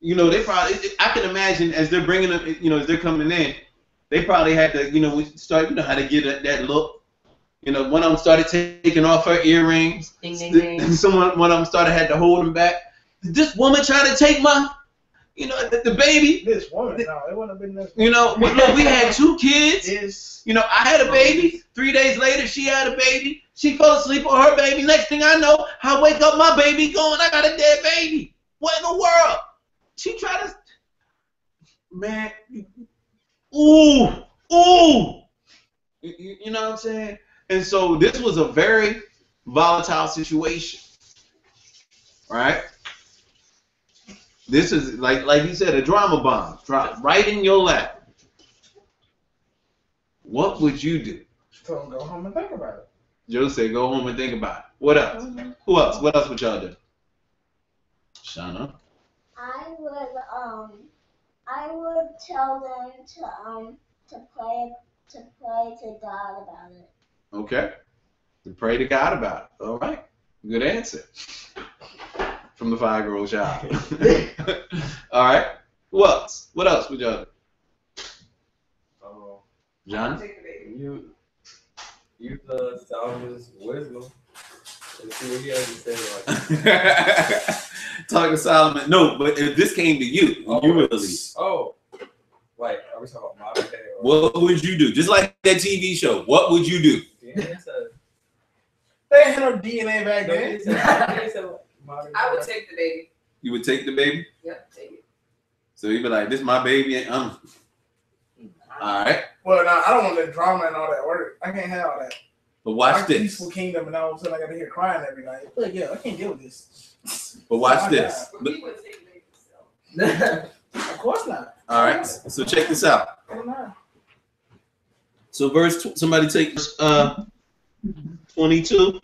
they probably, I can imagine as they're bringing them, as they're coming in, they probably had to, we start, how to get that look. One of them started taking off her earrings. Ding, ding, ding. One of them started had to hold him back. Did this woman try to take my, the baby? this woman. No, it wouldn't have been this. Look, we had 2 kids. It's I had a baby. 3 days later, she had a baby. She fell asleep on her baby. Next thing I know, I wake up, my baby going, I got a dead baby. What in the world? She tried to, man, ooh. You know what I'm saying? And so this was a very volatile situation, right? This is, like you said, a drama bomb. Drop right in your lap. What would you do? so go home and think about it. Joe said, go home and think about it. What else? Who else? What else would y'all do? Shauna? I would tell them to pray to God about it. Okay. To pray to God about it. All right. Good answer. From the 5-year-old child. All right. Who else? What else would y'all do? John? Use Solomon's wisdom and see what he has to say. Talk to Solomon. No, but if this came to you, you would leave. Oh. Like, are we talking about modern day? What would you do? Just like that TV show. What would you do? They had no DNA back then. I would take the baby. You would take the baby? Yep, take it. So you'd be like, this is my baby, and all right. Well, no, I don't want that drama and all that work. I can't have all that. But watch Like this. Peaceful Kingdom, and all of a sudden I got to hear crying every night. Like, yeah, I can't deal with this. But watch this. But he would take the baby still. Of course not. All right. So check this out. Why not? So somebody take 22.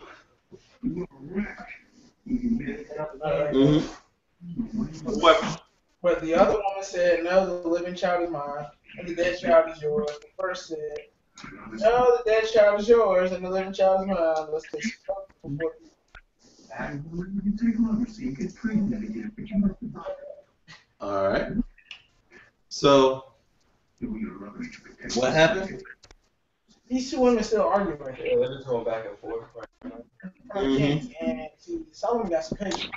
But the other woman said, no, the living child is mine, and the dead child is yours. The first said, no, the dead child is yours, and the living child is mine. Let's take All right. So what happened? These 2 women still arguing. Yeah, they're just going back and forth. And Solomon got some patience.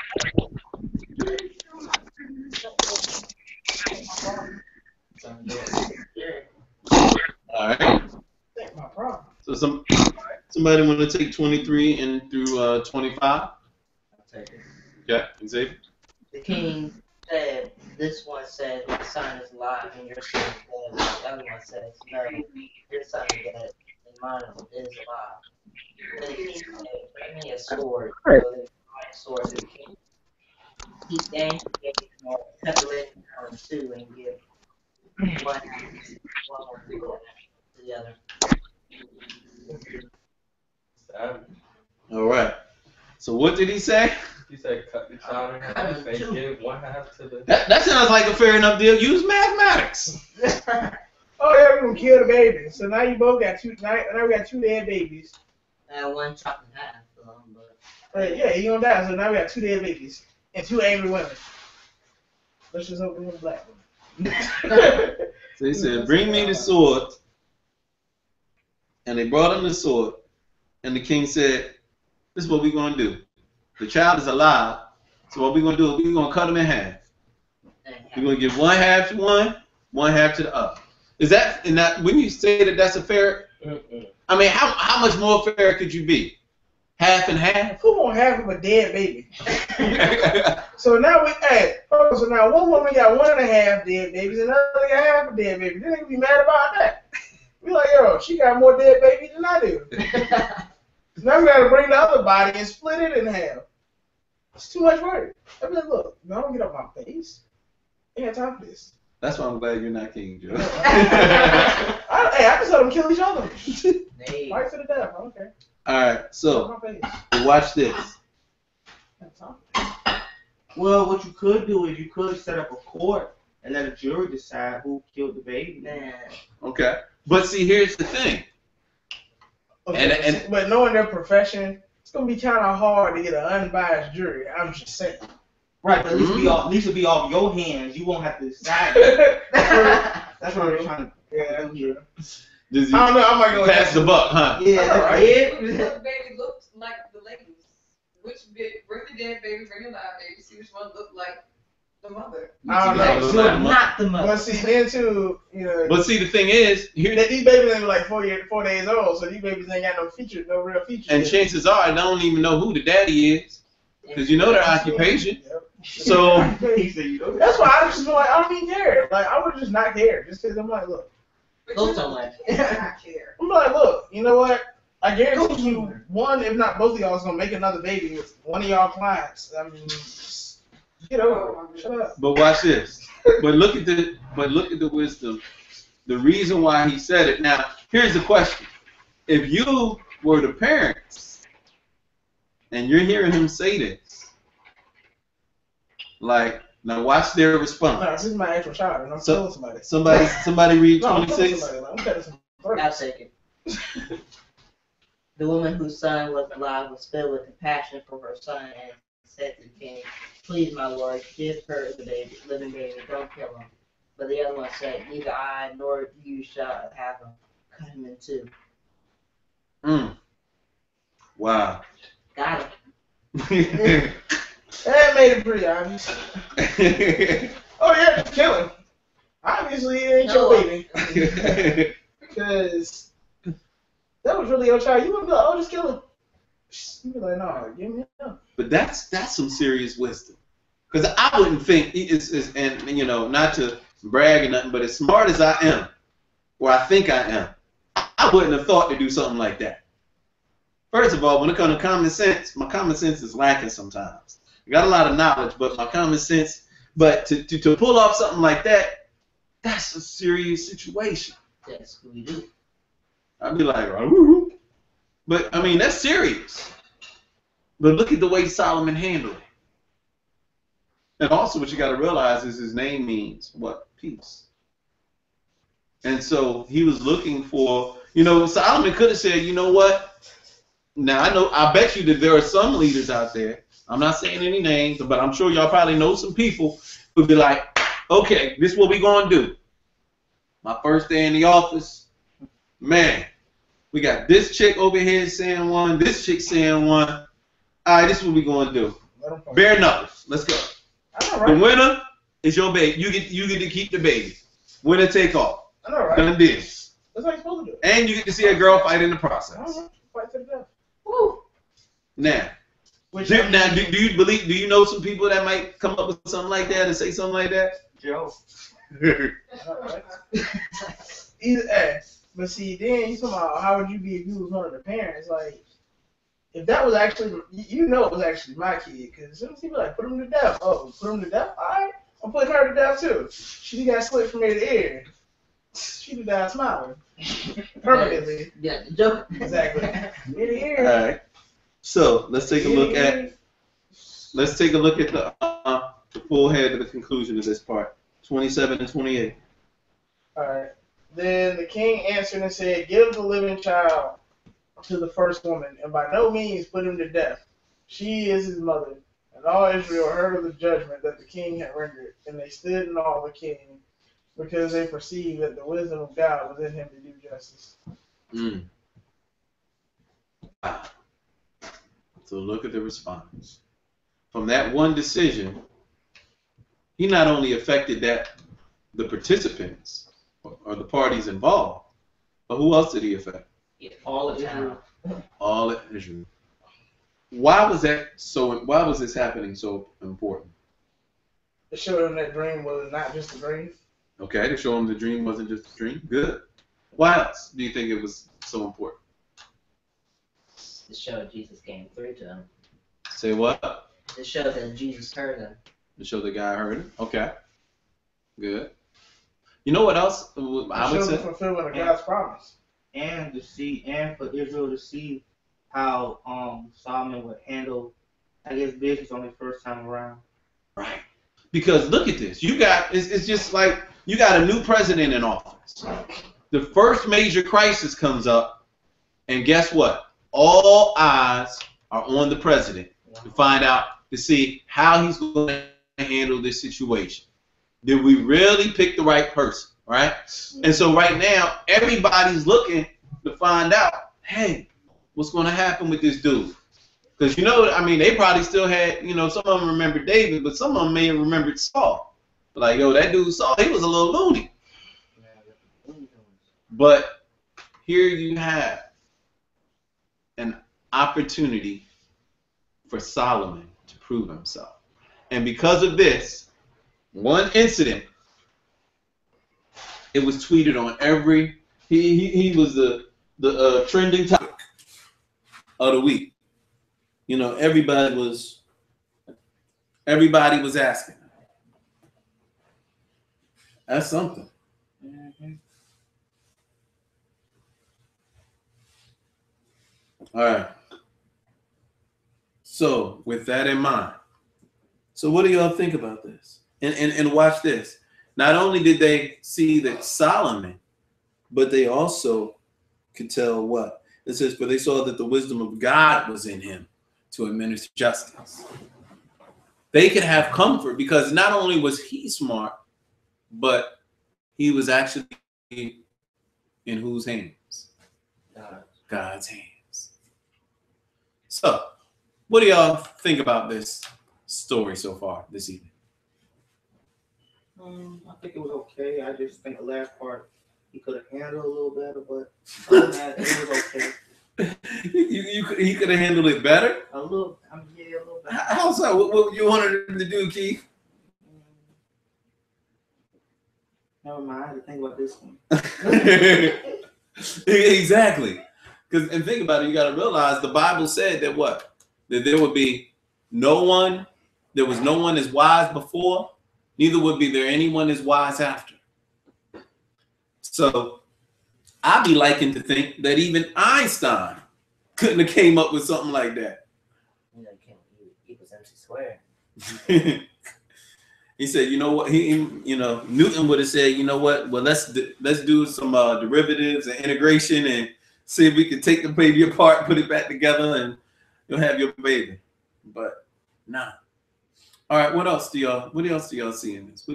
All right. That's my problem. So somebody want to take 23 and through 25? I'll take it. Yeah, Xavier. The king said, this one said, my son is alive, and your son is dead. The other one says, no, your son is dead, and mine is alive. Then the king said, bring me a sword. So they brought a sword to the king. He then gave him a separate two and give one to the other. All right. So what did he say? He said cut the child in half and give one half to the... That sounds like a fair enough deal. Use mathematics. Oh yeah, we're gonna kill the baby. So now you both got 2. Now we got 2 dead babies. And one chopped in half. Right, yeah, he gonna die. So now we got 2 dead babies and 2 angry women. Let's just hope we have a black woman. So he said, bring me the sword. And they brought him the sword. And the king said, this is what we're going to do. The child is alive. So what we're going to do is we're going to cut him in half. We're going to give one half to one half to the other. Is that, and that, when you say that that's a fair, I mean, how much more fair could you be? Half and half? Who gonna have him a dead baby? So now so now one woman got 1.5 dead babies, and another got half a dead baby. Then they can be mad about that. Be like, yo, she got more dead babies than I do. So now we gotta bring the other body and split it in half. It's too much work. I mean, look, no, don't get up my face. I ain't got time for this. That's why I'm glad you're not king, Joe. I just let them kill each other. Hey. Fight to the death. I don't care. All right, so watch this. Well, what you could do is you could set up a court and let a jury decide who killed the baby. Man. Okay. But see, here's the thing. Okay, but knowing their profession, it's gonna be kind of hard to get an unbiased jury. I'm just saying. Right, but at least it'll be off your hands. You won't have to decide. That's what I'm trying to do here. I don't know. I might go pass the buck, huh? Yeah. Which baby looked like the ladies? Bring the dead baby, bring the live baby. See which one looked like the mother. I don't know. So not the mother. But see, then too, you know. But see, the thing is, these babies ain't like 4 days old, so these babies ain't got no real features. And chances are, I don't even know who the daddy is, because you know their occupation. Yep. So that's why I just feel like I don't even care. Like I would just not care, just because I'm like, look. Go somewhere. I care. I'm like, look, you know what? I guarantee you, one, if not both of y'all, is gonna make another baby with one of y'all clients. I mean, get over it. Shut up. But watch this. But look at the wisdom. The reason why he said it. Now, here's the question: if you were the parents and you're hearing him say this, like, now watch their response. No, this is my actual child, and I'm killing somebody. Somebody read No, 26. I'm cutting some throat. I'll take it. The woman whose son was alive was filled with compassion for her son and said to the king, "Please, my lord, give her the baby, living baby, don't kill him." But the other one said, "Neither I nor you shall have him. Cut him in two." Wow. Got him. That made it pretty obvious. Oh yeah, kill him. Obviously, it ain't your baby. Because that was really your child. You wouldn't be like, oh, just kill him. You'd be like, no, give me him. But that's some serious wisdom. Because I wouldn't think, and you know, not to brag or nothing, but as smart as I am, or I think I am, I wouldn't have thought to do something like that. First of all, when it comes to common sense, my common sense is lacking sometimes. I got a lot of knowledge, but my common sense, but to pull off something like that, that's a serious situation. That's what we do. I'd be like, ooh. But I mean, that's serious. But look at the way Solomon handled it. And also what you got to realize is his name means what? Peace. And so he was looking for, you know, Solomon could have said, you know what? Now I bet you that there are some leaders out there, I'm not saying any names, but I'm sure y'all probably know some people who'd be like, okay, this is what we gonna do. My first day in the office, man, we got this chick over here saying one, this chick saying one. All right, this is what we gonna do. Bare knuckles. Let's go. I know, right? The winner is your baby. You get to keep the baby. Winner take all. I know, right? Done deal. That's how you're supposed to do. And you get to see a girl fight in the process. Fight to the death. Woo. Now, do you know some people that might come up with something like that and say something like that? Joe. But see, then you talking about how would you be if you was one of the parents? Like, if that was actually, you know, it was actually my kid, because some people like put him to death. Oh, put him to death? All right, I'm putting her to death too. She got slit from ear to ear. She'd have died smiling permanently. Yeah, the joke. Exactly. Ear to ear. All right. So let's take a look at the full head of the conclusion of this part, 27 and 28. All right. Then the king answered and said, "Give the living child to the first woman, and by no means put him to death. She is his mother." And all Israel heard of the judgment that the king had rendered, and they stood in awe of the king, because they perceived that the wisdom of God was in him to do justice. Wow. So look at the response. From that one decision, he not only affected the participants or the parties involved, but who else did he affect? Yeah, all the time. All of Israel. Why was this happening so important? To show them that dream was not just a dream. Okay, to show them the dream wasn't just a dream. Good. Why else do you think it was so important? To show Jesus came through to him. Say what? To show that Jesus heard him. To show the guy heard him. Okay. Good. You know what else I would say? The fulfillment of God's promise. And for Israel to see how Solomon would handle, I guess, business on his first time around. Right. Because look at this. It's just like you got a new president in office. The first major crisis comes up, and guess what? All eyes are on the president to find out, to see how he's going to handle this situation. Did we really pick the right person, right? And so right now, everybody's looking to find out, hey, what's going to happen with this dude? Because, they probably still had, some of them remember David, but some of them may have remembered Saul. Like, yo, that dude Saul, he was a little loony. But here you have an opportunity for Solomon to prove himself. And because of this one incident, it was tweeted on he was the trending topic of the week. Everybody was asking. That's something. Mm-hmm. All right. So with that in mind, so what do y'all think about this? And watch this. Not only did they see that Solomon, but they also could tell what? It says, for they saw that the wisdom of God was in him to administer justice. They could have comfort because not only was he smart, but he was actually in whose hands? God's hands. So, what do y'all think about this story so far this evening? I think it was okay. I just think the last part he could have handled a little better, but other than that, it was okay. He could have handled it better? A little better. How so? What you wanted him to do, Keith? Never mind. I had to think about this one. Exactly. And think about it. You got to realize the Bible said that what? That there would be no one. There was no one as wise before. Neither would be there anyone as wise after. So I'd be liking to think that even Einstein couldn't have came up with something like that. He was empty swear. He said, you know what? Newton would have said, you know what? Well, let's do some derivatives and integration and see if we can take the baby apart, put it back together, and you'll have your baby. But nah. All right. What else do y'all see in this?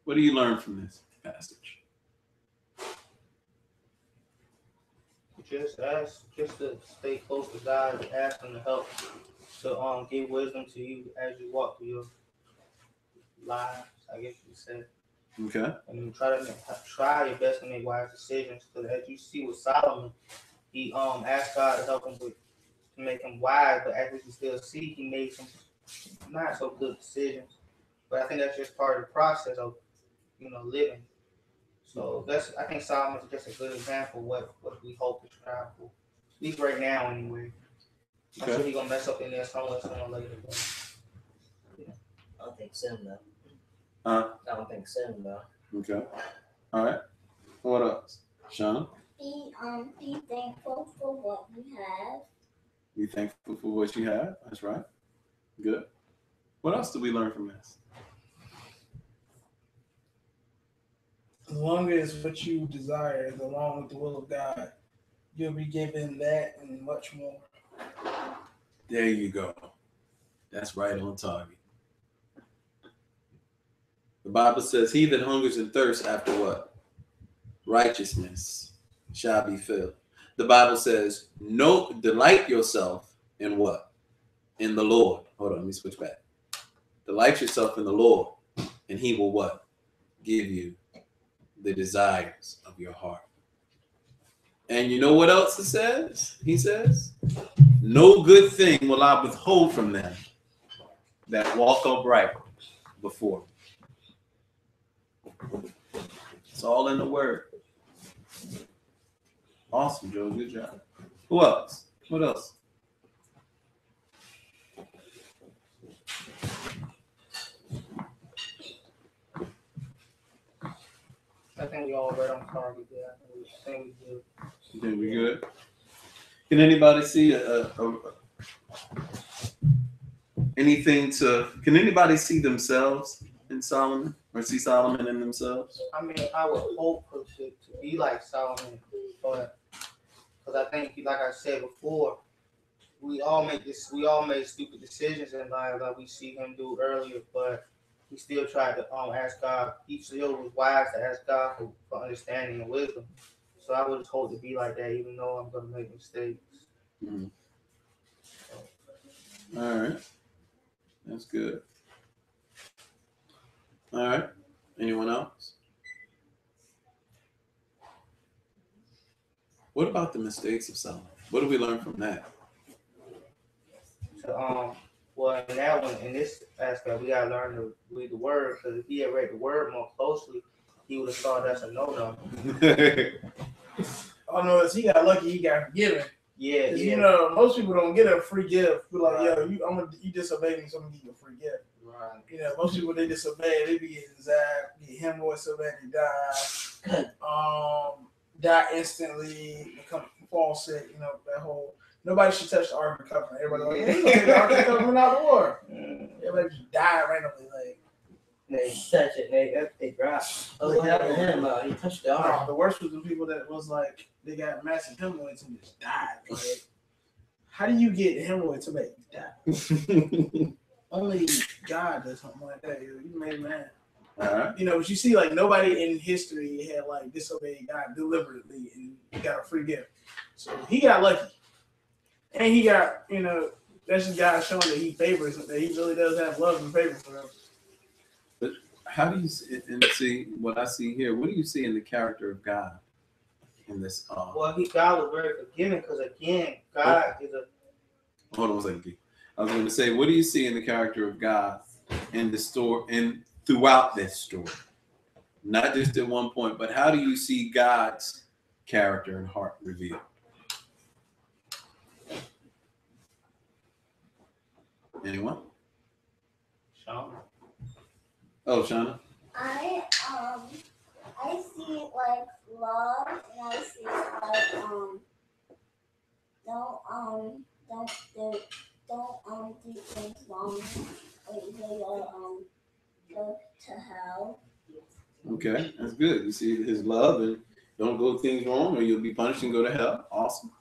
What do you learn from this passage? Just to stay close to God and ask Him to help to give wisdom to you as you walk through your lives, I guess you said. Okay. And try your best to make wise decisions. Because as you see with Solomon, he asked God to help him to make him wise, but as you still see, he made some not so good decisions. But I think that's just part of the process of living. So I think Solomon is just a good example of what we hope to strive for. At least right now, anyway. I'm sure he's gonna mess up in there somewhere sooner or later. I don't think soon though. I don't think soon though. Okay. All right. What else, Shauna? Be thankful for what you have. Be thankful for what you have. That's right. Good. What else did we learn from this? As long as what you desire is along with the will of God, you'll be given that and much more. There you go. That's right on target. The Bible says, he that hungers and thirsts after what? Righteousness shall be filled. The Bible says, no, delight yourself in what? In the Lord. Hold on, let me switch back. Delight yourself in the Lord, and he will what? Give you the desires of your heart. And you know what else it says? He says, no good thing will I withhold from them that walk upright before me. It's all in the word. Awesome, Joe. Good job. Who else? What else? I think we all right on target there. I think we good. You think we good? Can anybody see anything to? Can anybody see themselves in Solomon, or see Solomon in themselves? I mean, I would hope for to be like Solomon, but because I think, like I said before, we all made stupid decisions in life, like we see him do earlier, but he still tried to ask God. He still was wise to ask God for understanding and wisdom. So I would just hope to be like that, even though I'm gonna make mistakes. Mm-hmm. All right, that's good. All right, anyone else? What about the mistakes of Solomon? What do we learn from that? So, well, in that one, in this aspect, we gotta learn to read the word, because if he had read the word more closely, he would have thought that's a no-no. Oh no, he got lucky. He got forgiven. Yeah, Because yeah. you know, most people don't get a free gift. We're like, yo, you disobeyed me, so I'm gonna give you a free gift. Right. You know, most people they disobey, they be getting zapped, get hemorrhoids so bad they die, die instantly, become fall sick. You know, that whole nobody should touch the Ark of the Covenant. Everybody like, hey, take the Ark of the Covenant out of the war. Everybody just die randomly, like. They touch it, they drop. Oh, what happened to him? He touched the arm. No, the worst was the people that was like they got massive hemorrhoids and just died. Like, how do you get hemorrhoids to make you die? Only God does something like that. You made a man. You know, but you see, like nobody in history had like disobeyed God deliberately and got a free gift. So he got lucky, and he got, you know, that's just God showing that he favors him, that he really does have love and favor for him. But how do you see what I see here? What do you see in the character of God in this? Well, God was very forgiving, because again, God is a. Hold on a second. I was going to say, what do you see in the character of God in the story and throughout this story? Not just at one point, but how do you see God's character and heart revealed? Anyone? Shauna. Oh, Shauna. I see like love, and I see like don't do things wrong, or you'll go to hell. Okay, that's good. You see his love, and don't go things wrong, or you'll be punished and go to hell. Awesome.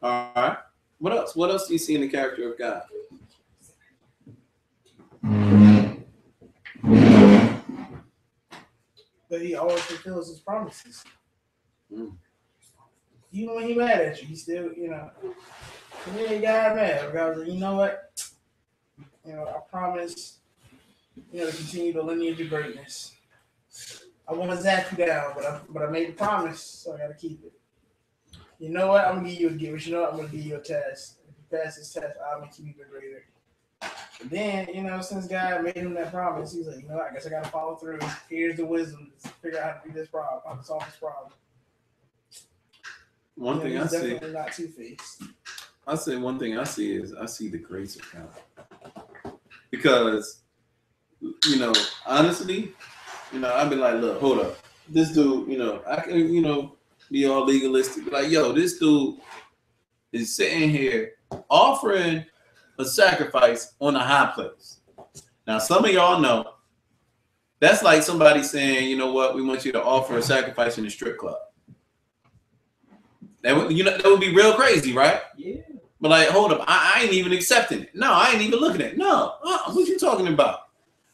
All right. What else? What else do you see in the character of God? But he always fulfills his promises. Even when he's mad at you, he still, you know, yeah, he got mad. God was like, you know what? You know, I promise, you know, to continue the lineage of greatness. I want to zap you down, but I made a promise, so I got to keep it. You know what? I'm going to give you a gift. You know what? I'm going to give you a test. If you pass this test, I'm going to keep you greater. But then, you know, since God made him that promise, he's like, you know what? I guess I got to follow through. Here's the wisdom to figure out how to do this problem, how to solve this problem. One thing I see, definitely not two-faced. I say one thing I see is I see the grace of God. Because, you know, honestly, you know, I'd be like, look, hold up. This dude, you know, I can, you know, be all legalistic. Like, yo, this dude is sitting here offering a sacrifice on a high place. Now, some of y'all know that's like somebody saying, you know what, we want you to offer a sacrifice in a strip club. That would, you know, that would be real crazy, right? Yeah. But like, hold up, I ain't even accepting it. No, I ain't even looking at it. No, what you talking about?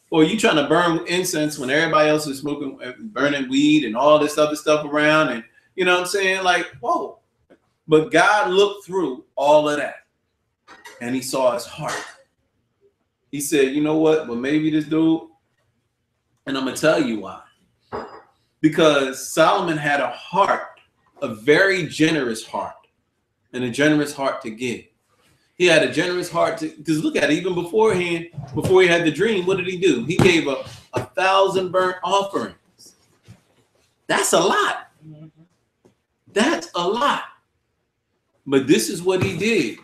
Or you trying to burn incense when everybody else is smoking, burning weed and all this other stuff around, and you know what I'm saying? Like, whoa. But God looked through all of that, and he saw his heart. He said, you know what? Well, maybe this dude, and I'm gonna tell you why. Because Solomon had a heart, a very generous heart, and a generous heart to give. He had a generous heart to, because look at it, even beforehand, before he had the dream, what did he do? He gave 1,000 burnt offerings. That's a lot. That's a lot. But this is what he did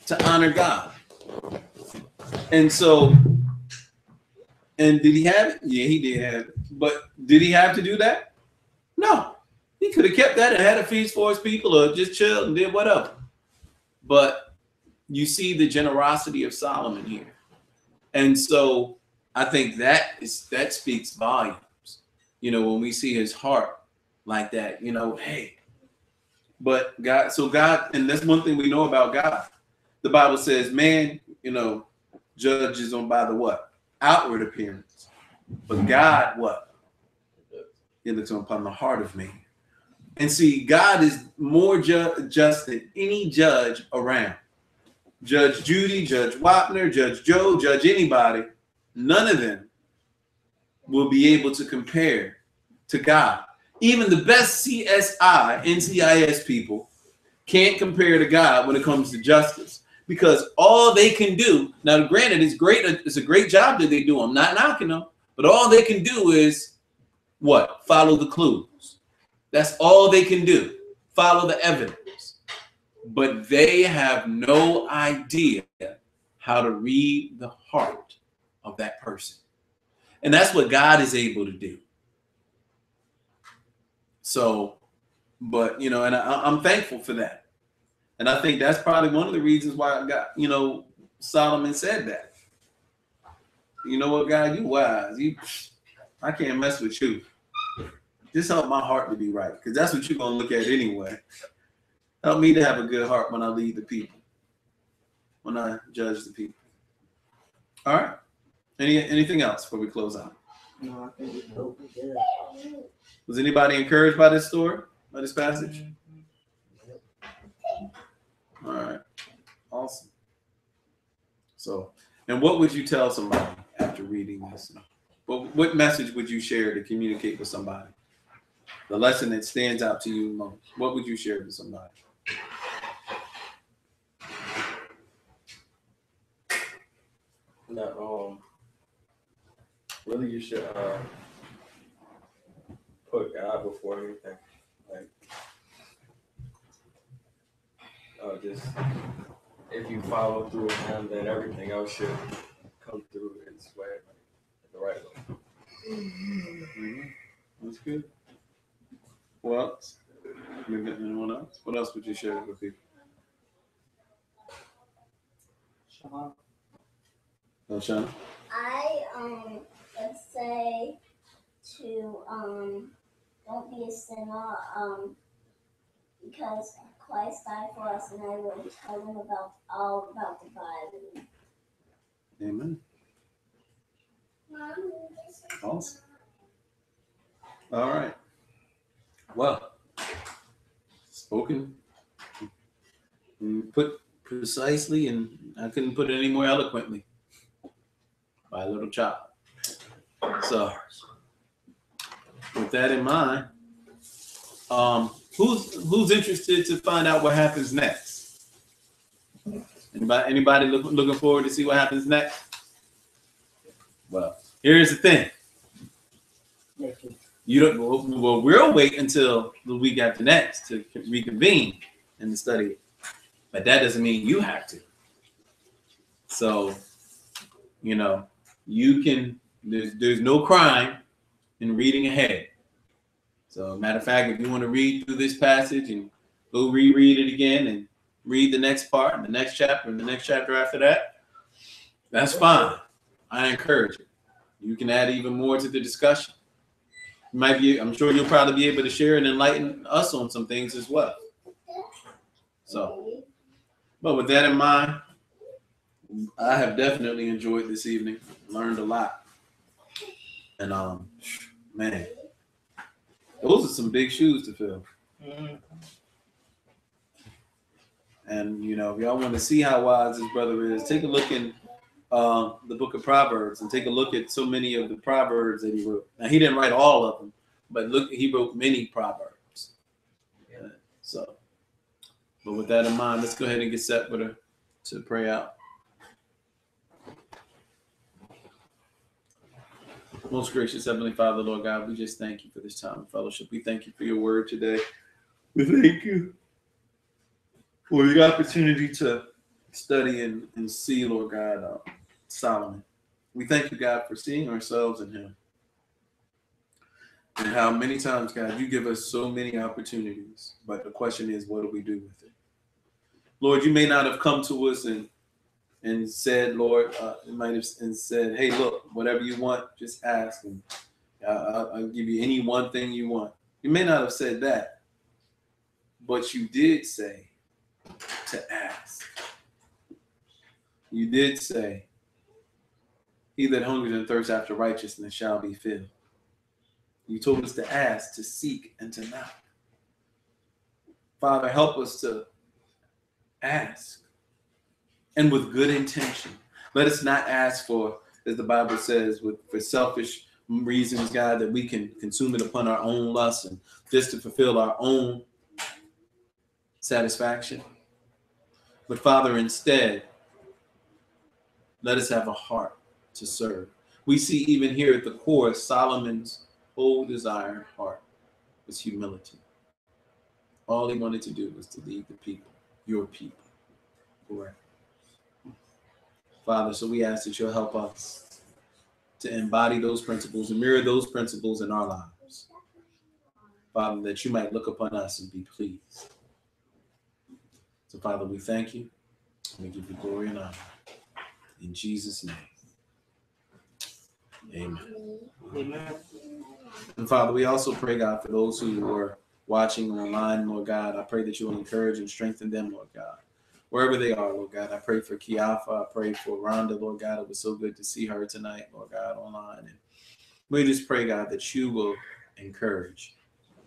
to honor God. And so, and did he have it? Yeah, he did have it. But did he have to do that? No. He could have kept that and had a feast for his people, or just chilled and did whatever. But you see the generosity of Solomon here. And so I think that speaks volumes. You know, when we see his heart like that, you know, hey, but God, and that's one thing we know about God. The Bible says, man, you know, judges on by the what? Outward appearance. But God, what? He looks upon the heart of man. And see, God is more just than any judge around. Judge Judy, Judge Wapner, Judge Joe, Judge anybody, none of them will be able to compare to God. Even the best CSI, NCIS people can't compare to God when it comes to justice, because all they can do, now granted, it's a great job that they do. I'm not knocking them, but all they can do is what? Follow the clues. That's all they can do. Follow the evidence. But they have no idea how to read the heart of that person. And that's what God is able to do. So, but, you know, and I'm thankful for that. And I think that's probably one of the reasons why Solomon said that. You know what, God, you wise. I can't mess with you. Just help my heart to be right, because that's what you're going to look at anyway. Help me to have a good heart when I lead the people, when I judge the people. All right. Anything else before we close out? No, I think we're good. Was anybody encouraged by this story, by this passage? All right. Awesome. So, and what would you tell somebody after reading this? What message would you share to communicate with somebody? The lesson that stands out to you most. What would you share with somebody? No, really, you should put God before anything. Like, just if you follow through with Him, then everything else should come through its way, like, the right way. Mm-hmm. That's good. What else? Maybe anyone else? What else would you share with people? Sean? Oh, Sean? I would say to don't be a sinner because Christ died for us, and I would tell them all about the Bible. Amen. Awesome. All right. Well, spoken, put precisely, and I couldn't put it any more eloquently by a little child. So, with that in mind, who's interested to find out what happens next? Anybody looking forward to see what happens next? Well, here's the thing. You don't. Well, we'll wait until the week after next to reconvene in the study, but that doesn't mean you have to. So, you know, you can. There's no crime in reading ahead. So, matter of fact, if you want to read through this passage and go reread it again and read the next part and the next chapter and the next chapter after that, that's fine. I encourage it. You can add even more to the discussion. I'm sure you'll probably be able to share and enlighten us on some things as well. So, but with that in mind, I have definitely enjoyed this evening, learned a lot. And man, those are some big shoes to fill. Mm-hmm. And you know, if y'all want to see how wise this brother is, take a look in the book of Proverbs and take a look at so many of the Proverbs that he wrote. Now, he didn't write all of them, but look, he wrote many Proverbs. So, but with that in mind, let's go ahead and get set with her to pray out. Most gracious Heavenly Father, Lord God, we just thank you for this time of fellowship. We thank you for your word today. We thank you for the opportunity to study and see, Lord God, Solomon. We thank you, God, for seeing ourselves in him. And how many times, God, you give us so many opportunities. But the question is, what do we do with it? Lord, you may not have come to us and and said, Lord, it might have said, hey, look, whatever you want, just ask, and I'll give you any one thing you want. You may not have said that, but you did say to ask. You did say, he that hungers and thirsts after righteousness shall be filled. You told us to ask, to seek, and to knock. Father, help us to ask, and with good intention. Let us not ask for, as the Bible says, for selfish reasons, God, that we can consume it upon our own lusts and just to fulfill our own satisfaction. But Father, instead, let us have a heart to serve. We see even here at the core, Solomon's whole desire and heart was humility. All he wanted to do was to lead the people, your people, correct? Father, so we ask that you'll help us to embody those principles and mirror those principles in our lives. Father, that you might look upon us and be pleased. So, Father, we thank you and we give you glory and honor. In Jesus' name, amen. Amen. And Father, we also pray, God, for those who are watching online, Lord God, I pray that you will encourage and strengthen them, Lord God. Wherever they are, Lord God, I pray for Kiafa, I pray for Rhonda, Lord God. It was so good to see her tonight, Lord God, online. And we just pray, God, that you will encourage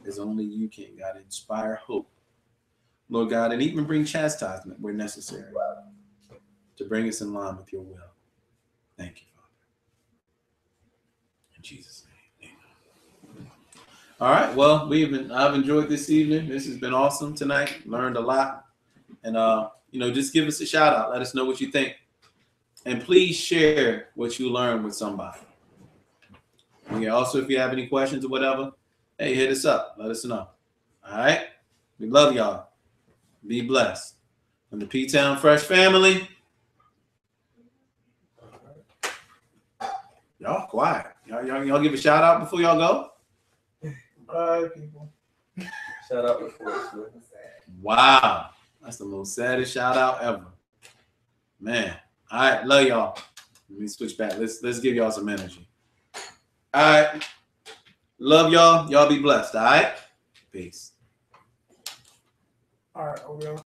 as only you can, God, inspire hope, Lord God, and even bring chastisement where necessary to bring us in line with your will. Thank you, Father. In Jesus' name, amen. All right, well, I've enjoyed this evening. This has been awesome tonight. Learned a lot. And, just give us a shout out. Let us know what you think. And please share what you learned with somebody. Okay, also, if you have any questions or whatever, hey, hit us up. Let us know. All right? We love y'all. Be blessed. From the PTownFresh family. Y'all quiet. Y'all give a shout out before y'all go? Bye, people. Shout out before it's good. Wow. That's the most saddest shout out ever. Man. All right. Love y'all. Let me switch back. Let's give y'all some energy. All right. Love y'all. Y'all be blessed. All right. Peace. All right, over.